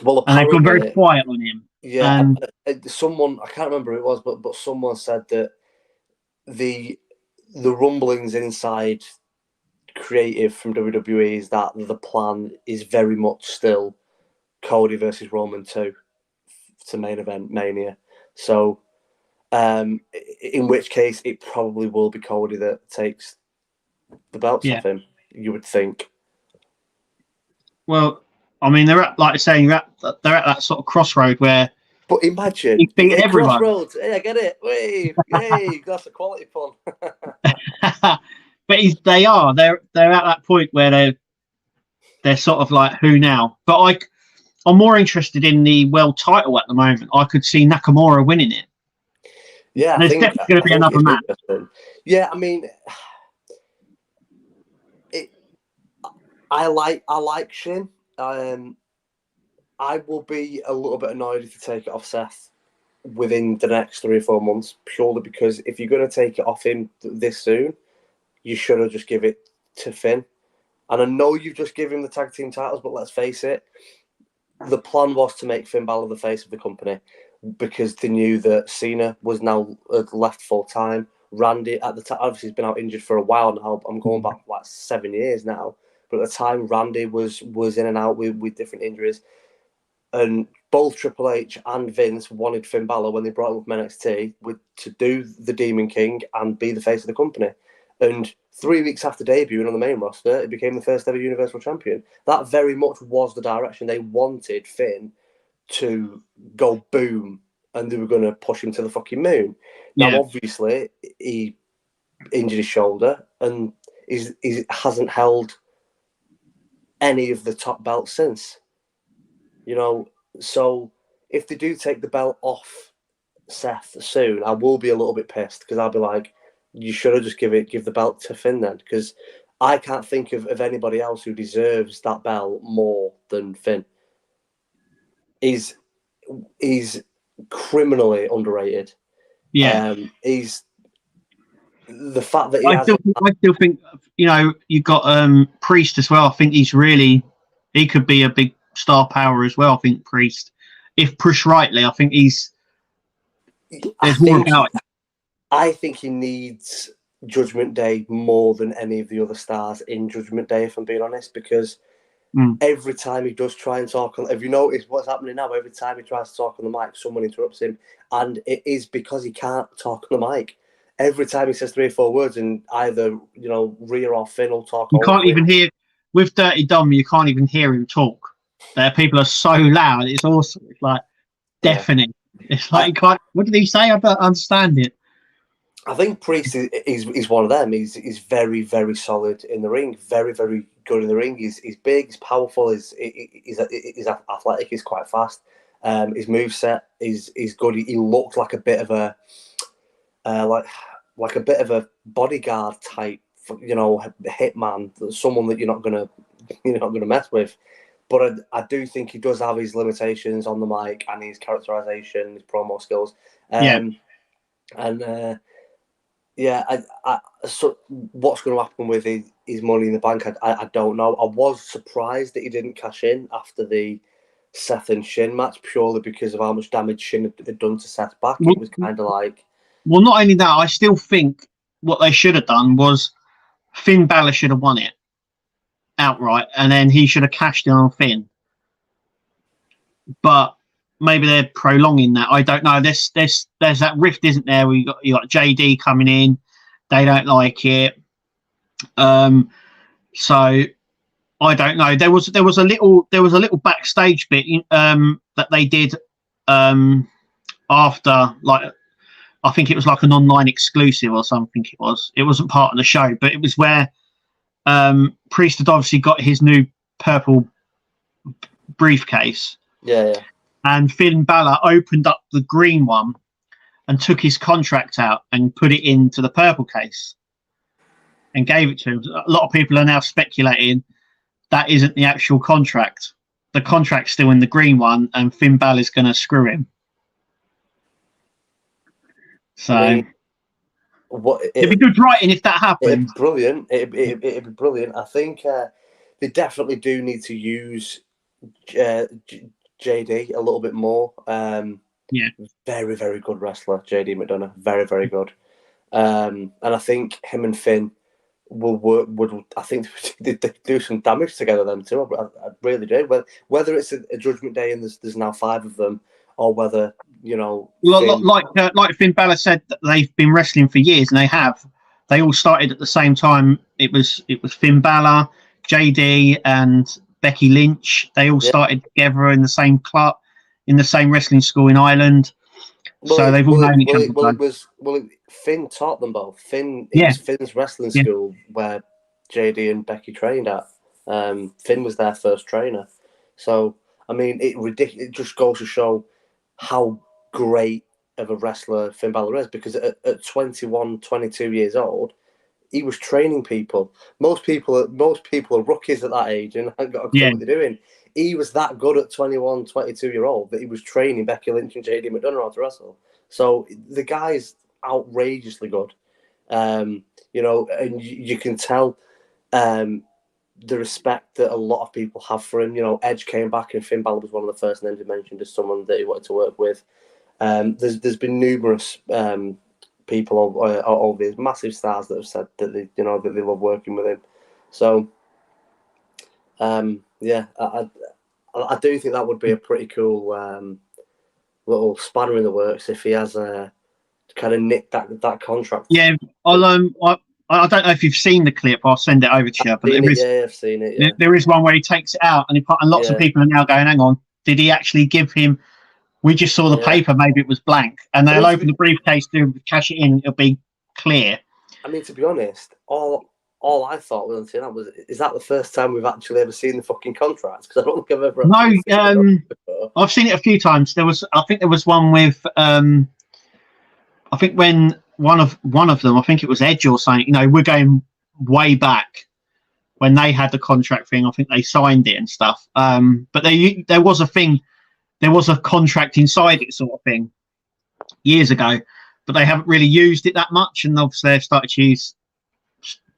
Well, and they've gone very quiet on him. Yeah, someone, I can't remember who it was, but someone said that the rumblings inside creative from WWE is that the plan is very much still Cody versus Roman 2 to main event Mania. So, in which case, it probably will be Cody that takes the belts off him. You would think. Well, I mean, they're at, like I say, they're at that sort of crossroad where. But imagine he's beating everyone. Crossroads. Hey, I get it. Hey, that's a quality pun. But they're at that point where they're sort of like, who now? But I'm more interested in the world title at the moment. I could see Nakamura winning it. Yeah, and there's definitely going to be another match. Yeah, I mean, I like Shin. I will be a little bit annoyed if they take it off Seth within the next 3 or 4 months, purely because if you're going to take it off him this soon, you should have just give it to Finn. And I know you've just given him the tag team titles, but let's face it, the plan was to make Finn Balor the face of the company because they knew that Cena was now left full time. Randy at the time, obviously, he's been out injured for a while now. I'm going back like 7 years now. But at the time, Randy was in and out with different injuries. And both Triple H and Vince wanted Finn Balor when they brought him up from NXT to do the Demon King and be the face of the company. And 3 weeks after debuting on the main roster, it became the first ever Universal Champion. That very much was the direction. They wanted Finn to go boom and they were going to push him to the fucking moon. Yeah. Now, obviously, he injured his shoulder and he hasn't held any of the top belts since. You know, so if they do take the belt off Seth soon, I will be a little bit pissed because I'll be like, you should have just give the belt to Finn then, because I can't think of anybody else who deserves that belt more than Finn. He's criminally underrated. Yeah. He's the fact that I still think you know, you've got Priest as well. I think he could be a big star power as well. I think Priest, if pushed rightly, I think there's more about it. I think he needs Judgment Day more than any of the other stars in Judgment Day, if I'm being honest, because Every time he does try and talk, have you noticed what's happening now? Every time he tries to talk on the mic, someone interrupts him, and it is because he can't talk on the mic. Every time he says 3 or 4 words, and either Rhea or Finn will talk. You can't over even him. hear with Dirty Dom. You can't even hear him talk. People are so loud. It's awesome. It's like deafening. It's like you can't. What did he say? I don't understand it. I think Priest is one of them. He's very, very solid in the ring. Very, very good in the ring. He's big. He's powerful. He's athletic. He's quite fast. His moveset is good. He looks like a bit of a like a bit of a bodyguard type, hitman, someone that you're not gonna mess with. But I do think he does have his limitations on the mic and his characterization, his promo skills. So what's going to happen with his Money in the Bank? I don't know. I was surprised that he didn't cash in after the Seth and Shin match, purely because of how much damage Shin had done to Seth's back. It was kind of like... Well, not only that, I still think what they should have done was Finn Balor should have won it outright, and then he should have cashed in on Finn. But maybe they're prolonging that. I don't know. There's that rift, isn't there? You got JD coming in. They don't like it. So I don't know. There was a little backstage bit that they did after, like, I think it was like an online exclusive or something. It wasn't part of the show, but it was where Priest had obviously got his new purple briefcase. Yeah. And Finn Balor opened up the green one and took his contract out and put it into the purple case and gave it to him. A lot of people are now speculating that isn't the actual contract. The contract's still in the green one, and Finn Balor's going to screw him. So it'd be good writing if that happened. It'd be brilliant. It'd be brilliant. I think they definitely do need to use JD a little bit more. Very, very good wrestler, JD McDonough. Very, very good. And I think him and Finn I think they do some damage together, them two. I really do. Whether it's a Judgment Day and there's now 5 of them, or whether like Finn Balor said, that they've been wrestling for years, and they all started at the same time. It was Finn Balor, JD, and Becky Lynch. They all started together in the same club, in the same wrestling school in Ireland. So they've all known each other. Finn taught them both. It was Finn's wrestling school where JD and Becky trained at. Finn was their first trainer. So I mean, it just goes to show how great of a wrestler Finn Balor is, because at 21, 22 years old, he was training people. Most people are rookies at that age and haven't got a clue what they're doing. He was that good at 21, 22-year-old that he was training Becky Lynch and JD McDonough how to wrestle. So the guy's outrageously good. And you can tell the respect that a lot of people have for him. Edge came back and Finn Balor was one of the first names he mentioned as someone that he wanted to work with. There's been numerous people all these massive stars that have said that they love working with him. So I do think that would be a pretty cool little spanner in the works if he has kind of nicked that contract. Yeah, I don't know if you've seen the clip. I'll send it over to you. But I've seen it. Yeah. There is one where he takes it out, and lots of people are now going, "Hang on, did he actually give him?" We just saw the paper. Maybe it was blank, and they'll open the briefcase to cash it in. It'll be clear. I mean, to be honest, all I thought when I seen that was, is that the first time we've actually ever seen the fucking contracts? Because I don't think I've ever. No, I've seen it a few times. I think there was one with. I think when one of them, I think it was Edge or something. We're going way back when they had the contract thing. I think they signed it and stuff. But there was a thing. There was a contract inside it, sort of thing, years ago. But they haven't really used it that much, and obviously they've started to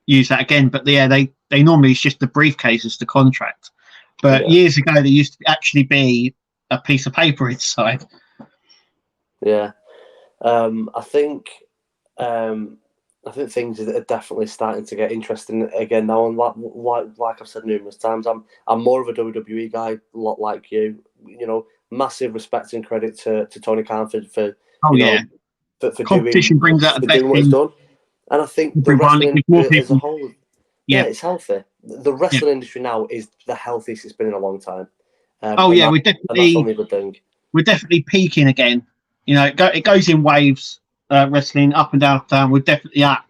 use that again. But they normally it's just the briefcase as the contract. But years ago, there used to actually be a piece of paper inside. Yeah. I think I think things are definitely starting to get interesting again now. And like I've said numerous times, I'm more of a WWE guy, a lot like you. You know, massive respect and credit to Tony Khan for Oh you yeah, know for competition brings out the best doing what he's in done. And I think the everyone. It wrestling gives more industry as a people. whole, yeah, Yeah, it's healthy. The yeah. wrestling industry now is the healthiest it's been in a long time, Oh and yeah, that and that's only a good thing. we're definitely peaking again. You know, it goes in waves. Wrestling up and down, up and down. We're definitely at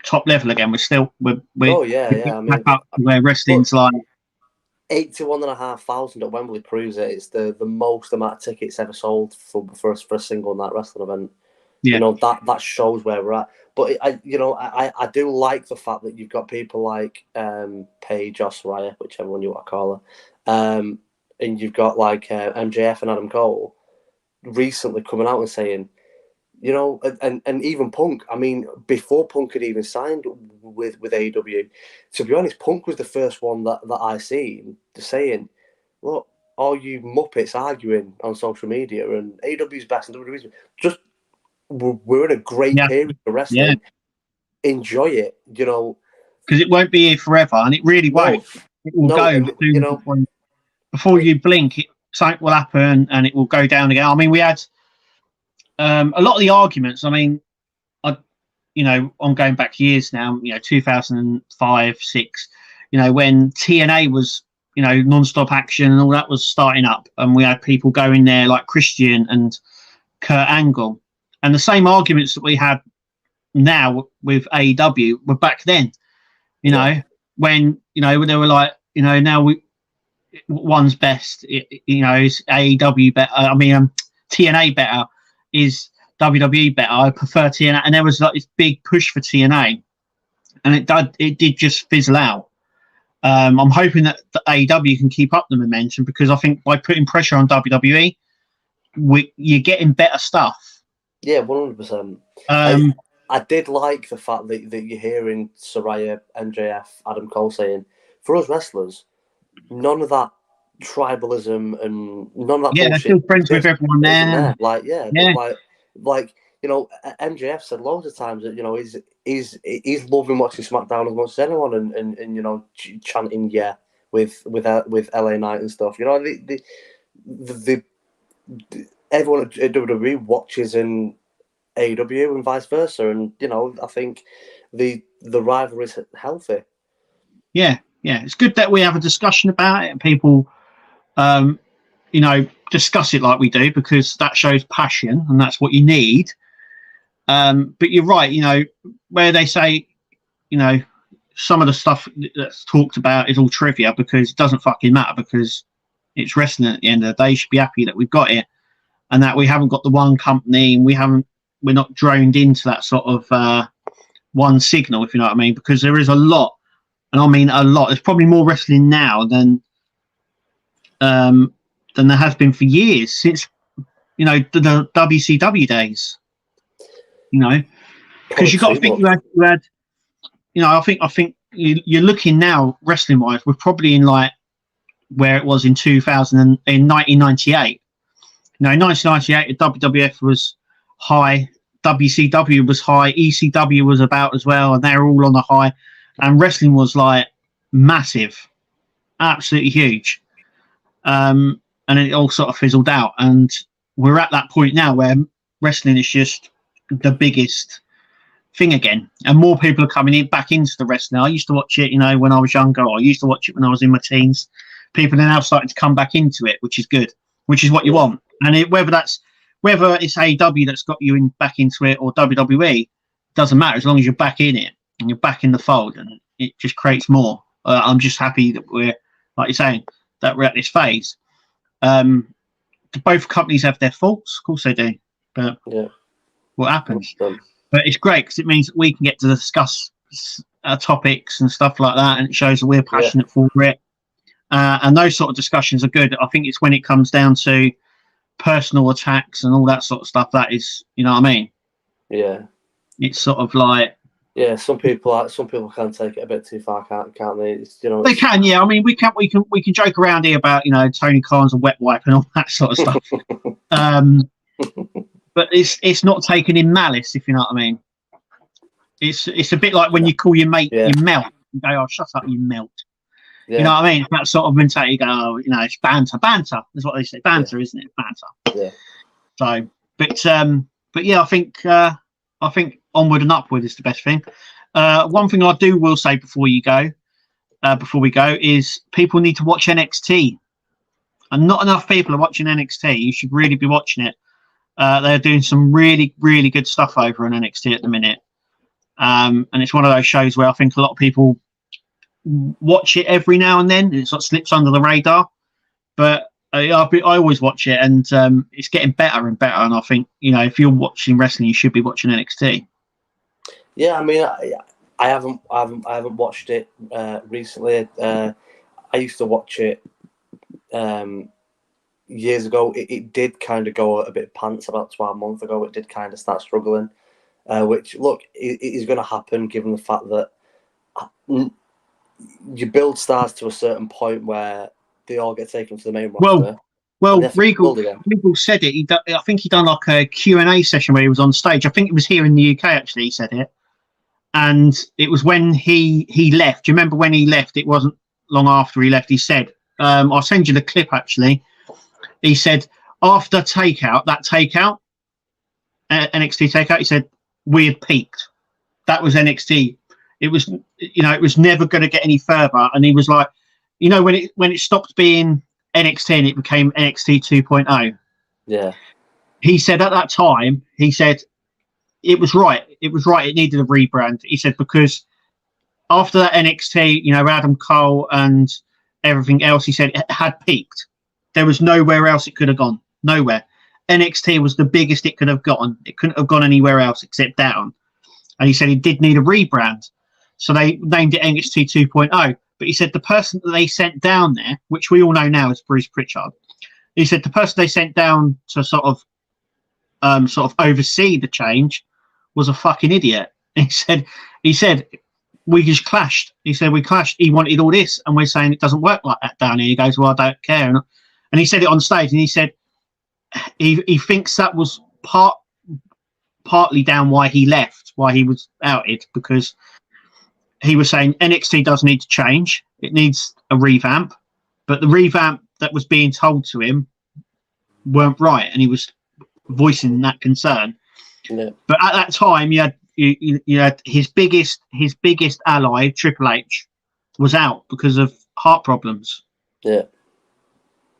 top level again. We're Oh yeah, yeah. I back mean, up to where look, wrestling's like. 81,500 at Wembley proves it. It's the most amount of tickets ever sold for a single night wrestling event. You Yeah, know, that shows where we're at. But I do like the fact that you've got people like Paige or Soraya, whichever one you want to call her, and you've got like MJF and Adam Cole recently coming out and saying, you know, and even Punk. I mean, before Punk had even signed with AEW, to be honest, Punk was the first one that I seen saying, "Look, all you muppets arguing on social media, and AEW's best and WWE's just we're in a great yeah, period for yeah. wrestling. Enjoy it." You know, Because it won't be here forever, and it really no, won't. It will no, go and you soon know, before you blink. Something will happen, and it will go down again. I mean, we had a lot of the arguments. I mean, I'm going back years now. 2005, six. When TNA was, non-stop action and all that was starting up, and we had people going there like Christian and Kurt Angle, and the same arguments that we have now with AEW were back then. When they were like, now one's best. Is AEW better? I mean, TNA better? Is WWE better? I prefer TNA, and there was like this big push for TNA, and it did just fizzle out. I'm hoping that the AEW can keep up the momentum, because I think by putting pressure on WWE, you're getting better stuff. Yeah, 100%. I did like the fact that you're hearing Soraya, MJF, Adam Cole saying, for us wrestlers, none of that tribalism and none of that Yeah, they're bullshit. still friends with everyone there. Like, Yeah. like MJF said loads of times that he's loving watching SmackDown as much as anyone, and chanting with LA Knight and stuff. The everyone at WWE watches in AEW and vice versa, and I think the rivalry is healthy. Yeah, it's good that we have a discussion about it and people, discuss it like we do, because that shows passion and that's what you need. But you're right, where they say, some of the stuff that's talked about is all trivia, because it doesn't fucking matter, because it's wrestling at the end of the day. You should be happy that we've got it, and that we haven't got the one company, and we're not droned into that sort of one signal, if you know what I mean, because there is a lot, and I mean a lot. There's probably more wrestling now than there has been for years, since the WCW days. Because you got to think you had I think you're looking now, wrestling wise, we're probably in like where it was in 1998. In 1998, the WWF was high, WCW was high, ECW was about as well, and they were all on a high, and wrestling was like massive, absolutely huge. And it all sort of fizzled out, and we're at that point now where wrestling is just the biggest thing again, and more people are coming back into the wrestling. I used to watch it, when I was younger. I used to watch it when I was in my teens. People are now starting to come back into it, which is good, which is what you want. And whether it's AEW that's got you back into it, or WWE, doesn't matter, as long as you're back in it and you're back in the fold, and it just creates more. I'm just happy that we're, like you're saying, that we're at this phase. Both companies have their faults, of course they do, but what happens? But it's great, because it means that we can get to discuss topics and stuff like that, and it shows that we're passionate for it. And those sort of discussions are good. I think it's when it comes down to personal attacks and all that sort of stuff, that is, you know what I mean? Yeah. It's sort of like, yeah, some people can take it a bit too far, can't they? They can, yeah. I mean, we can joke around here about Tony Khan's a wet wipe and all that sort of stuff. But it's not taken in malice, if you know what I mean. It's a bit like when you call your mate Yeah. you melt. You go, oh, shut up, you melt. Yeah. You know what I mean? It's that sort of mentality. You go, oh, you know, it's banter. Banter is what they say. Banter, isn't it? Banter. Yeah. So, but yeah, I think onward and upward is the best thing. One thing I will say before we go, is people need to watch NXT, and not enough people are watching NXT. You should really be watching it. They're doing some really, really good stuff over on NXT at the minute, and it's one of those shows where I think a lot of people watch it every now and then, and it sort of slips under the radar. But I always watch it, and it's getting better and better. And I think, you know, if you're watching wrestling, you should be watching NXT. Yeah, I mean, I haven't watched it recently. I used to watch it years ago. It did kind of go a bit pants about 12 months ago. It did kind of start struggling, which, look, it is going to happen given the fact that you build stars to a certain point where they all get taken to the main roster. Well, Regal said it. I think he done like a Q&A session where he was on stage. I think it was here in the UK, actually, he said it. And it was when he left. Do you remember when he left? It wasn't long after he left. He said, I'll send you the clip, actually. He said, after NXT Takeout, he said, we had peaked. That was NXT. It was, you know, it was never going to get any further. And he was like, you know, when it stopped being NXT and it became NXT 2.0. Yeah. He said at that time, he said it was right. It was right. It needed a rebrand. He said, because after that NXT, you know, Adam Cole and everything else, he said it had peaked. There was nowhere else it could have gone. Nowhere. NXT was the biggest it could have gotten. It couldn't have gone anywhere else except down. And he said he did need a rebrand. So they named it NXT 2.0. But he said the person that they sent down there, which we all know now is Bruce Pritchard, he said the person they sent down to sort of oversee the change was a fucking idiot. He said we just clashed. He said we clashed. He wanted all this, and we're saying it doesn't work like that down here. He goes, well, I don't care. And he said it on stage, and he said he thinks that was partly down why he left, why he was outed, because he was saying NXT does need to change. It needs a revamp, but the revamp that was being told to him weren't right, and he was voicing that concern. Yeah. But at that time, you had his biggest ally, Triple H, was out because of heart problems. Yeah.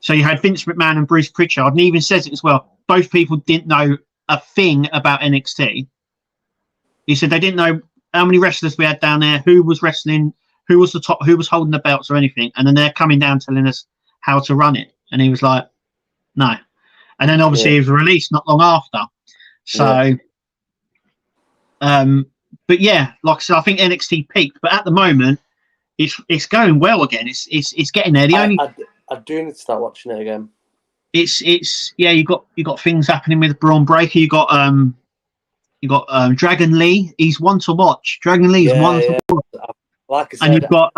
So you had Vince McMahon and Bruce Pritchard, and he even says it as well. Both people didn't know a thing about NXT. He said they didn't know how many wrestlers we had down there, who was wrestling, who was the top, who was holding the belts or anything. And then they're coming down telling us how to run it. And he was like, no. And then obviously he was released not long after. So, but yeah, like I said, I think NXT peaked, but at the moment it's going well again. It's getting there. I do need to start watching it again. It's you got things happening with Braun Breaker. You got Dragon Lee. He's one to watch. Dragon Lee is one to watch. Like I said, and you've got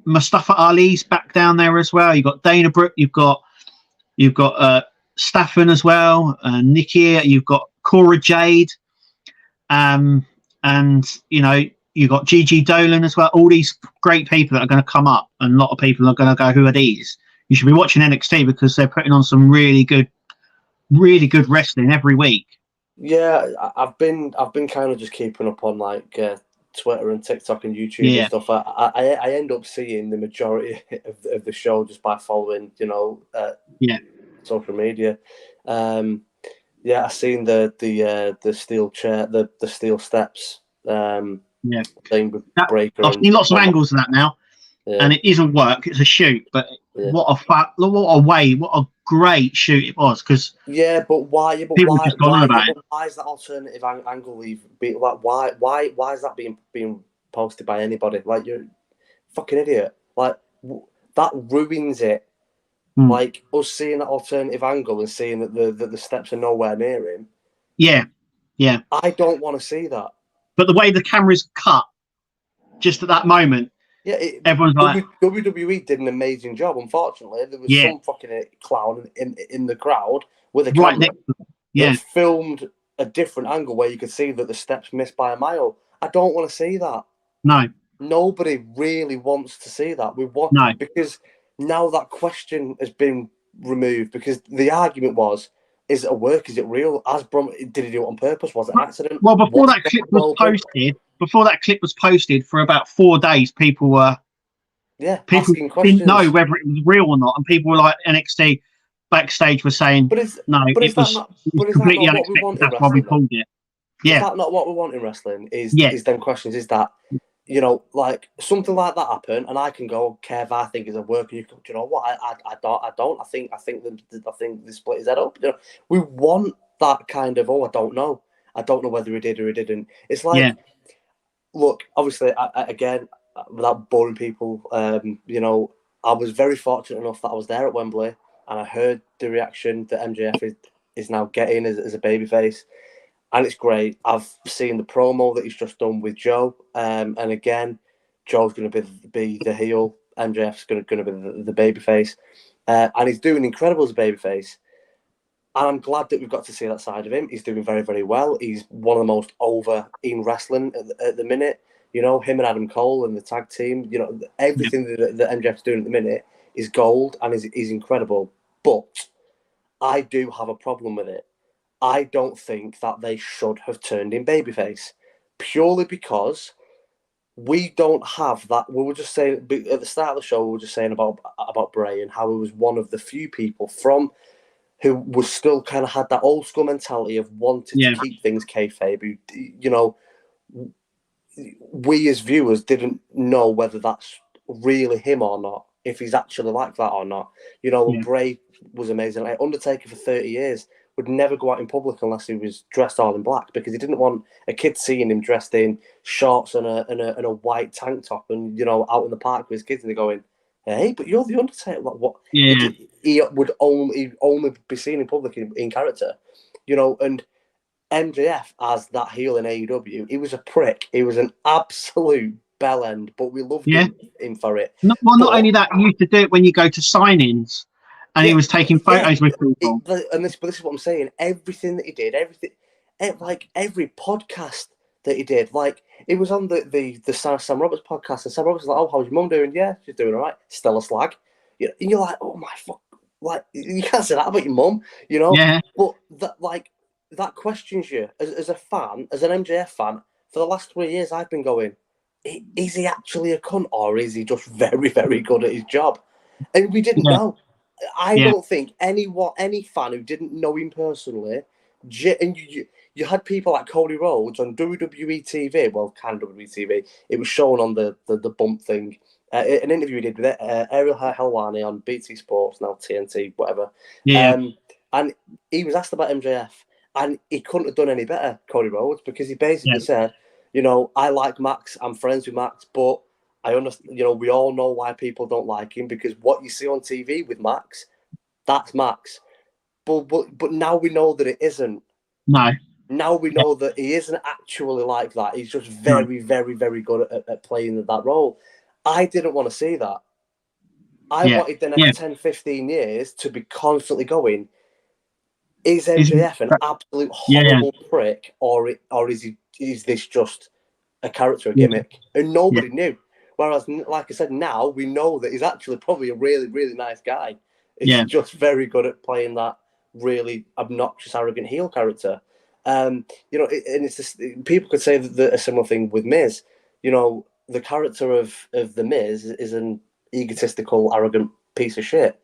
Mustafa Ali's back down there as well. You've got Dana Brooke. You've got Staffen as well. Nikki. You've got Cora Jade. And you know, you've got Gigi Dolan as well. All these great people that are going to come up, and a lot of people are going to go, who are these? You should be watching NXT because they're putting on some really good wrestling every week. Yeah, I've been kind of just keeping up on like Twitter and TikTok and YouTube and stuff. I end up seeing the majority of the show just by following, you know, social media. I've seen the steel chair, the steel steps. Thing with Breaker. I've seen lots of angles of that now, and it isn't work. It's a shoot, but what a great shoot it was. Because but why is that alternative angle even why is that being posted by anybody? Like, you're a fucking idiot. Like, that ruins it. Like, us seeing that alternative angle and seeing that the steps are nowhere near him. Yeah. I don't want to see that. But the way the camera's cut, just at that moment, everyone's like, WWE did an amazing job. Unfortunately, there was some fucking clown in the crowd with a camera right next to them. that filmed a different angle where you could see that the steps missed by a mile. I don't want to see that. No. Nobody really wants to see that. No. Because now that question has been removed, because the argument was, is it a work? Is it real? Did he do it on purpose? Was it an accident? Well, before that clip was posted for about 4 days, people asking questions. didn't know whether it was real or not, and people were like, NXT backstage were saying, is it was completely unexpected. That's why we pulled it. Yeah. Is that not what we want in wrestling? Is them questions? Is that, you know, like something like that happen, and I can go, Kev, I think it's a work, and you go, do you know what? I don't. I think the split his head up. You know, we want that kind of, I don't know. I don't know whether he did or he didn't. It's like, look, obviously, again, without boring people, you know, I was very fortunate enough that I was there at Wembley, and I heard the reaction that MJF is now getting as a babyface. And it's great. I've seen the promo that he's just done with Joe. And again, Joe's going to be the heel. MJF's going to be the babyface. And he's doing incredible as a babyface. And I'm glad that we've got to see that side of him. He's doing very, very well. He's one of the most over in wrestling at the minute. You know, him and Adam Cole and the tag team, you know, everything that MJF's doing at the minute is gold and is incredible. But I do have a problem with it. I don't think that they should have turned in babyface, purely because we don't have that. We were just saying at the start of the show, we were just saying about Bray and how he was one of the few people who was still kind of had that old school mentality of wanting to keep things kayfabe. You know, we as viewers didn't know whether that's really him or not, if he's actually like that or not. You know, Bray was amazing. Like Undertaker for 30 years. Would never go out in public unless he was dressed all in black, because he didn't want a kid seeing him dressed in shorts and a white tank top and, you know, out in the park with his kids, and they're going, "Hey, but you're the Undertaker." Like, what? Yeah. He would only be seen in public in character, you know. And MJF as that heel in AEW, he was a prick. He was an absolute bellend, but we loved him for it. Not only that, you used to do it when you go to sign-ins. And he was taking photos with people. But this is what I'm saying. Everything that he did, like every podcast that he did, like it was on the Sam Roberts podcast, and Sam Roberts was like, "Oh, how's your mum doing? Yeah, she's doing all right. Still a slag." And you're like, "Oh my fuck!" Like you can't say that about your mum, you know. Yeah. But that questions you as a fan, as an MJF fan. For the last 3 years, I've been going, is he actually a cunt, or is he just very, very good at his job? And we didn't know. I don't think any fan who didn't know him personally, and you had people like Cody Rhodes on WWE TV, well, kind of WWE TV, it was shown on the bump thing, an interview he did with Ariel Helwani on BT Sports, now TNT, whatever. And he was asked about MJF, and he couldn't have done any better, Cody Rhodes, because he basically said, you know, I like Max, I'm friends with Max, but I understand, you know, we all know why people don't like him, because what you see on TV with Max, that's Max. But now we know that it isn't. No. Now we know that he isn't actually like that. He's just very, very, very good at playing that role. I didn't want to see that. I wanted the next 10, 15 years to be constantly going, is MJF an absolute horrible prick, or is this just a character, a gimmick? And nobody knew. Whereas, like I said, now we know that he's actually probably a really, really nice guy. He's just very good at playing that really obnoxious, arrogant heel character. You know, and it's just, people could say a similar thing with Miz. You know, the character of the Miz is an egotistical, arrogant piece of shit.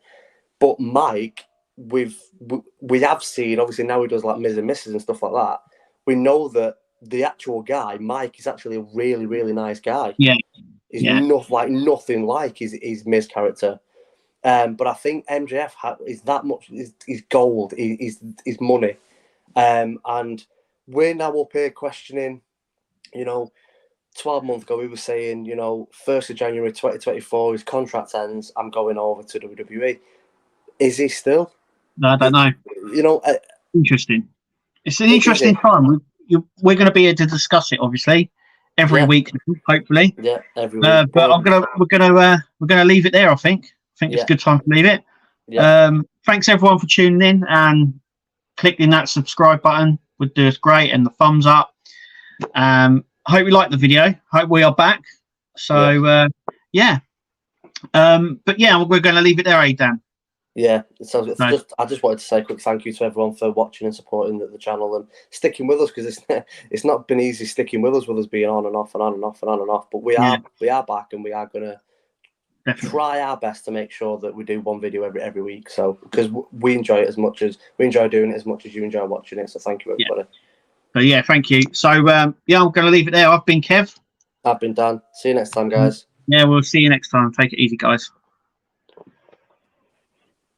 But Mike, we have seen, obviously now he does like Miz and Mrs. and stuff like that. We know that the actual guy, Mike, is actually a really, really nice guy. Yeah. He's nothing like his Miz character. But I think MJF is that much, is gold, is money. And we're now up here questioning, you know, 12 months ago, we were saying, you know, 1st of January 2024, his contract ends, I'm going over to WWE. Is he still? No, I don't know. You know, interesting. It's an interesting time. We're going to be here to discuss it, obviously, every week, hopefully. Yeah, every week. But we're gonna leave it there. I think it's a good time to leave it. Yeah. Thanks everyone for tuning in, and clicking that subscribe button would do us great, and the thumbs up. I hope you liked the video. Hope we are back. So yeah. But yeah, we're going to leave it there, Dan. Yeah, it sounds good. No. I just wanted to say a quick thank you to everyone for watching and supporting the channel and sticking with us, because it's not been easy sticking with us being on and off and on and off and on and off. But we are back, and we are gonna try our best to make sure that we do one video every week. So because we enjoy it as much as we enjoy doing it, as much as you enjoy watching it. So thank you, everybody. Yeah, thank you. So yeah, I'm going to leave it there. I've been Kev. I've been Dan. See you next time, guys. Yeah, we'll see you next time. Take it easy, guys.